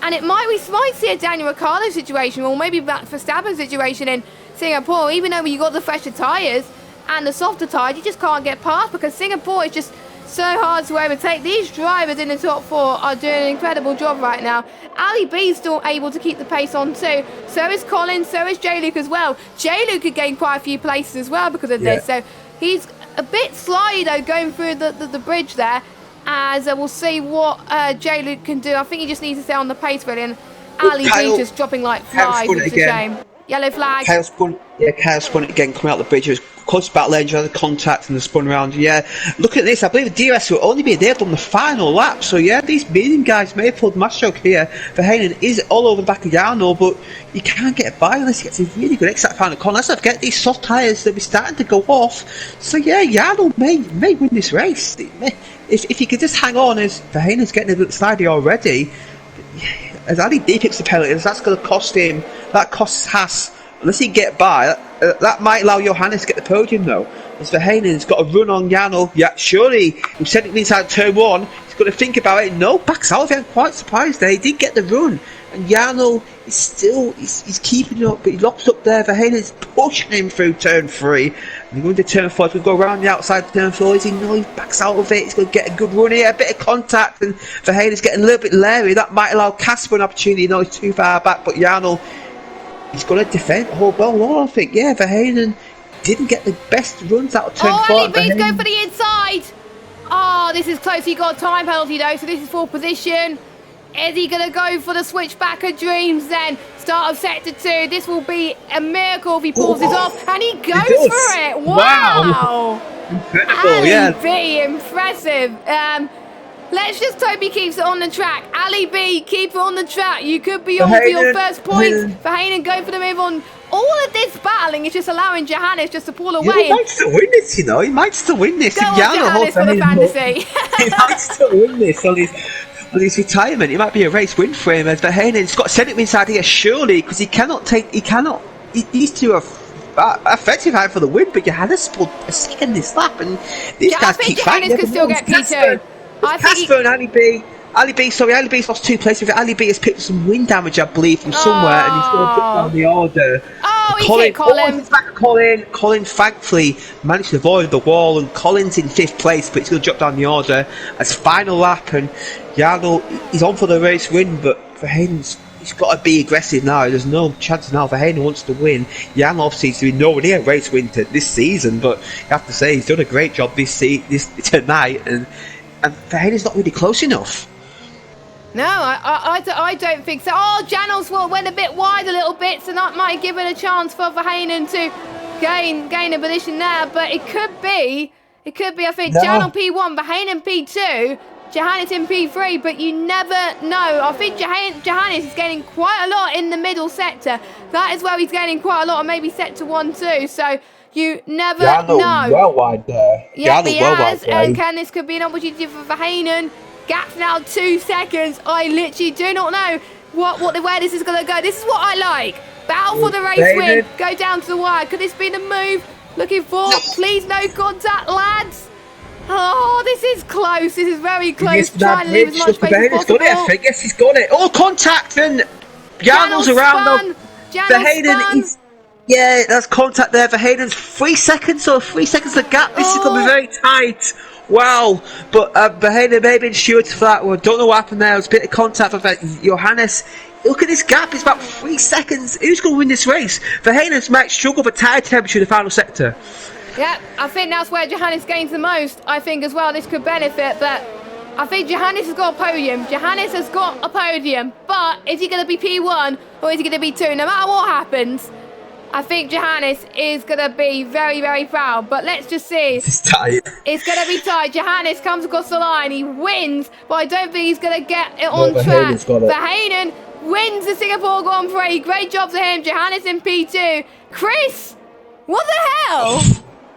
And we might see a Daniel Ricciardo situation, or maybe Max Verstappen situation in Singapore, even though you got the fresher tyres and the softer tyres, you just can't get past because Singapore is just so hard to overtake. These drivers in the top 4 are doing an incredible job right now. Ali B is still able to keep the pace on too. So is Colin, so is J-Luke as well. J-Luke could gain quite a few places as well because of this. So he's a bit sly though going through the bridge there, as we'll see what J-Luke can do. I think he just needs to stay on the pace really, and Ali B just dropping like flies, which is a shame. Yellow flag. Kyle spun it again, coming out the bridge. It was close to back lane, had the contact and the spun around. Yeah, look at this. I believe the DRS will only be there on the final lap. So yeah, these medium guys may have pulled my stroke here. Verheyen is all over the back of Jarno, but you can't get by unless he gets a really good exit final corner. Let's not forget these soft tyres that be starting to go off. So yeah, Jarno may win this race. If he could just hang on, as Verheyen's getting a little slidey already. As Ali D picks the penalty, that's going to cost him. That costs Haas. Unless he get by, that might allow Johannes to get the podium though. As Verheyen's got a run on Janel. Yeah, surely we said it inside turn 1. He's got to think about it. No, backs out of it. I'm quite surprised there. He did get the run, and Janel is still he's keeping it up, but he locks up there. Verheyen's pushing him through turn 3. And going to turn 4, he's going to go around the outside turn 4. He backs out of it. He's going to get a good run here, a bit of contact, and Verheyen's getting a little bit leery. That might allow Casper an opportunity. He's too far back, but Janel, he's going to defend the whole ball. I think, yeah, Verheyen didn't get the best runs out of turn 4. Ali B's going for the inside. Oh, this is close. He got a time penalty though, so this is 4th position. Is he going to go for the switchback of dreams then? Start of sector 2. This will be a miracle if he pulls this off, and he goes for it. Wow. Incredible, Ali B, impressive. Let's just hope he keeps it on the track. Ali B, keep it on the track. You could be on for your first points. Verheyen going for the move on. All of this battling is just allowing Johannes just to pull away. He might still win this, He might still win this. Go on, Johannes, for the fantasy. He might still win this on his retirement. It might be a race win for him. As Verheyen's got to send it inside here, surely, because he these two are effective for the win, but Johannes pulled a second this lap, and these guys keep fighting. Johannes could still get P2. Casper and Ali B. Ali B's lost 2 places. Ali B has picked up some wind damage, I believe, from somewhere, and he's going to put down the order. Oh, he hit Colin. Colin thankfully managed to avoid the wall, and Colin's in 5th place, but he's going to drop down the order as final lap, and Jarno, he's on for the race win, but Verheyen's he's got to be aggressive now. There's no chance now. Verheyen wants to win. Jarno obviously is doing nowhere near race win this season, but you have to say he's done a great job this tonight, and Verheyen's not really close enough. No, I don't think so. Oh, Janel's went a bit wide a little bit, so that might give it a chance for Verheyen to gain a position there. But it could be, I think, Janel P1, Verheyen P2, Johannes in P3, but you never know. I think Johannes is gaining quite a lot in the middle sector. That is where he's gaining quite a lot, and maybe sector 1 too. So you never know. Well wide there. Yeah, he has, and this could be an opportunity for Verheyen. Gap now 2 seconds. I literally do not know where this is going to go. This is what I like. Battle for the race win. Go down to the wire. Could this be the move? Looking for, please no contact, lads. Oh, this is close. This is very close. Trying to leave as much space as possible. I guess he's got it. Oh, contact, and Jarno's around. Verheyen, yeah, that's contact there. Verheyen's 3 seconds or 3 seconds of gap. This is going to be very tight. Wow, but Verheyen may have been short for that one. Don't know what happened there. It was a bit of contact with Johannes. look at this gap. It's about 3 seconds. Who's going to win this race? Verheijen might struggle for tyre temperature in the final sector. Yeah, I think that's where Johannes gains the most. I think as well this could benefit, but I think Johannes has got a podium. Johannes has got a podium, but is he going to be P1 or is he going to be 2? No matter what happens, I think Johannes is going to be very, very proud. But let's just see. It's tight. It's going to be tight. Johannes comes across the line. He wins, but I don't think he's going to get it on track. Verheijen wins the Singapore Grand Prix. Great job to him. Johannes in P2. Chris, what the hell?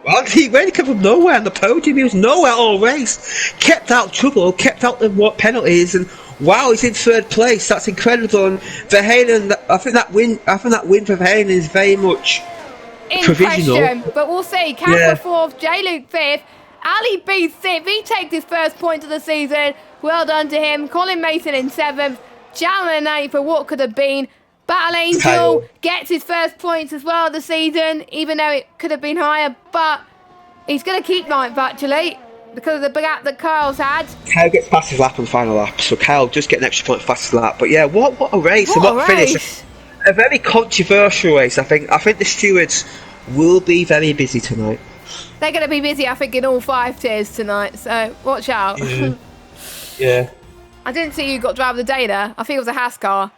Well, he really came from nowhere on the podium. He was nowhere all race. Kept out trouble, kept out the penalties, and wow, he's in 3rd place. That's incredible. And Verheijen, I think that win for Verheijen is very much in provisional. Question, but we'll see. Casper 4th, J-Luke 5th, Ali B 6th. He takes his first point of the season. Well done to him. Colin Mason in 7th. Jalman in 8th for what could have been. Battle Angel gets his first points as well of the season, even though it could have been higher, but he's going to keep 9th actually, because of the big gap that Kyle's had. Kyle gets fastest lap on the final lap, so Kyle just get an extra point fastest lap. But yeah, what a race, what and what a finish. race. A very controversial race, I think. I think the stewards will be very busy tonight. They're going to be busy, I think, in all 5 tiers tonight, so watch out. Yeah. I didn't see you got driver of the day there. I think it was a Haas car.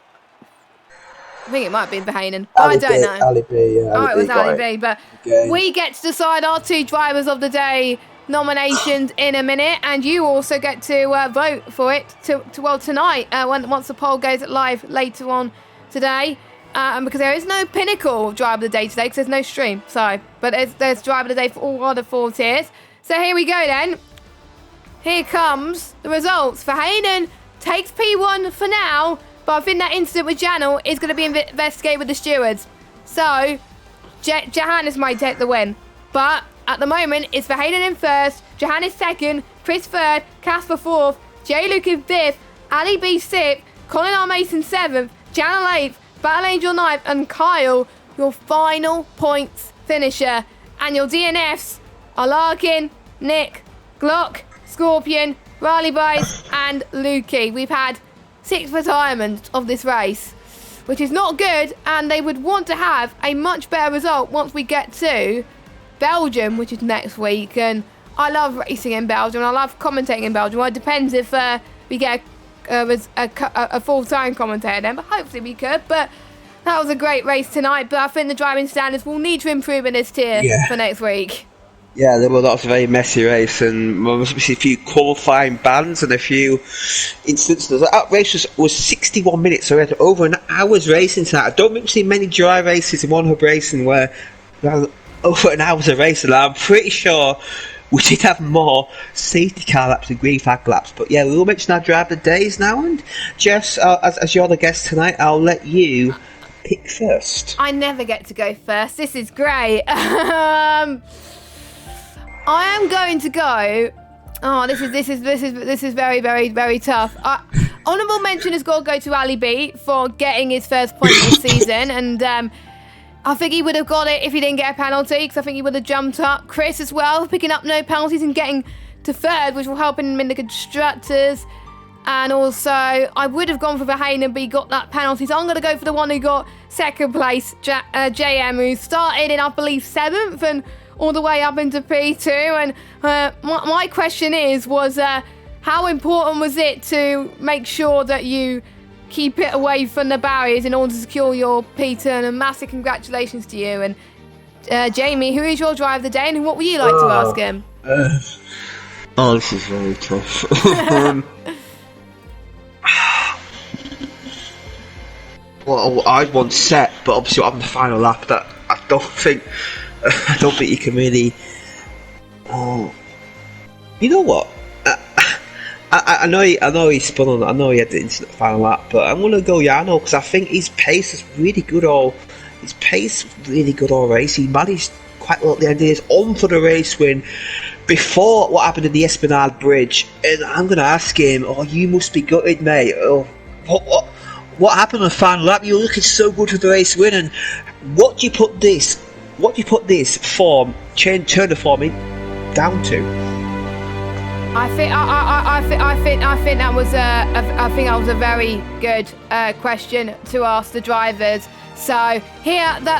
I think it might be Verheijen. I don't know. Ali B, yeah, it was Ali B. But we get to decide our 2 drivers of the day nominations in a minute, and you also get to vote for it tonight once the poll goes live later on today. And because there is no pinnacle driver of the day today because there's no stream. Sorry, but there's driver of the day for all other 4 tiers. So here we go then. Here comes the results. Verheijen takes P1 for now. But I think that incident with Janel is going to be investigated with the stewards. So, Johannes might take the win. But, at the moment, it's Verheijen in 1st, Johannes 2nd, Chris 3rd, Casper 4th, J-Luke in 5th, Ali B 6th, Colin R. Mason 7th, Janel 8th, Battle Angel 9th, and Kyle, your final points finisher. And your DNFs are Larkin, Nick, Glock, Scorpion, Riley Bice, and Lukey. We've had 6 retirements of this race, which is not good, and they would want to have a much better result once we get to Belgium, which is next week. And I love racing in Belgium, and I love commentating in Belgium. Well, it depends if we get a full-time commentator then, but hopefully we could. But that was a great race tonight, but I think the driving standards will need to improve in this tier for next week. Yeah, there were lots of very messy race, and there must be a few qualifying bans and a few instances. That race was 61 minutes, so we had over an hour's racing tonight. I don't think we've seen many dry races in OneHubRacing where we had over an hour's of racing. I'm pretty sure we did have more safety car laps and green flag laps. But yeah, we will mention our driver of the days now, and Jess, as you're the guest tonight, I'll let you pick first. I never get to go first. This is great. I am going to go. Oh, this is very, very, very tough. Honourable mention has got to go to Ali B for getting his first point of the season, and I think he would have got it if he didn't get a penalty, because I think he would have jumped up. Chris as well, picking up no penalties and getting to 3rd, which will help him in the constructors. And also, I would have gone for Verheijen, but he got that penalty, so I'm going to go for the one who got 2nd place, JM, who started in, I believe, 7th and all the way up into P2. And my question was how important was it to make sure that you keep it away from the barriers in order to secure your P2? And a massive congratulations to you. And Jamie, who is your driver of the day, and what would you like to ask him? This is very tough. Well, I'd want set, but obviously I'm the final lap. That I don't think you can really. Oh, you know what? I know he spun on. I know he had the instant final lap, but I'm gonna go Yano because I think his pace is really good all. His pace really good all race. He managed quite well at the end. He is on for the race win. Before what happened in the Esplanade Bridge, and I'm gonna ask him. Oh, you must be gutted, mate. Oh, what happened on the final lap? You're looking so good for the race win, and what do you put this form, turn the form in, down to? I think that was a very good question to ask the drivers. So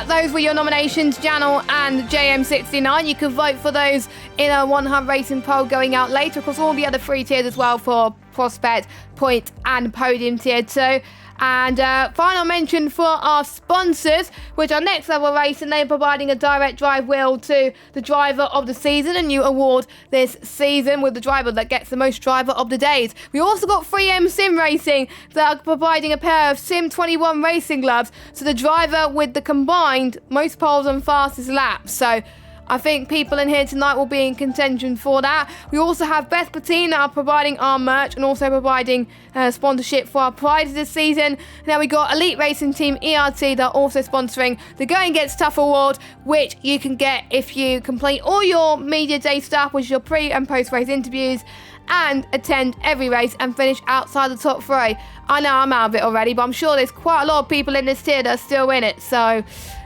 those were your nominations, Janel and JM69. You can vote for those in a OneHubRacing poll going out later. Of course, all the other 3 tiers as well for Prospect, Point, and Podium tier 2. And final mention for our sponsors, which are Next Level Racing. They're providing a direct drive wheel to the driver of the season, a new award this season with the driver that gets the most driver of the days. We also got 3M Sim Racing that are providing a pair of Sim 21 racing gloves to the driver with the combined most poles and fastest laps. So I think people in here tonight will be in contention for that. We also have Best Patina are providing our merch and also providing sponsorship for our prizes this season. Now we got Elite Racing Team ERT that are also sponsoring the Going Gets Tough Award, which you can get if you complete all your media day stuff, which is your pre and post race interviews, and attend every race and finish outside the top 3. I know I'm out of it already, but I'm sure there's quite a lot of people in this tier that are still in it. So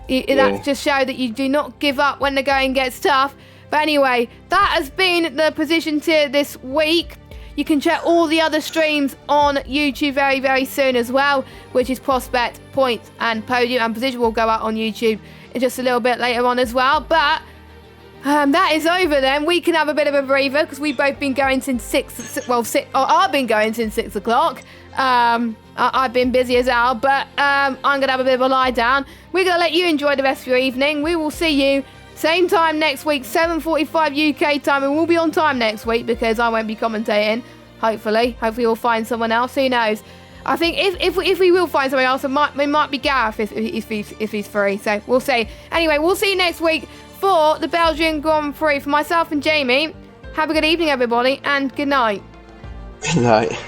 that just shows that you do not give up when the going gets tough. But anyway, that has been the position tier this week. You can check all the other streams on YouTube very, very soon as well, which is Prospect, Point, and Podium. And position will go out on YouTube in just a little bit later on as well. But that is over then. We can have a bit of a breather because we've both been going since I've been going since 6 o'clock. I've been busy as hell, but I'm going to have a bit of a lie down. We're going to let you enjoy the rest of your evening. We will see you same time next week, 7:45 UK time, and we'll be on time next week because I won't be commentating. Hopefully we'll find someone else. Who knows? I think if we will find someone else, it might be Gareth if he's free. So we'll see. Anyway, we'll see you next week for the Belgian Grand Prix. For myself and Jamie, have a good evening, everybody, and good night. Good night.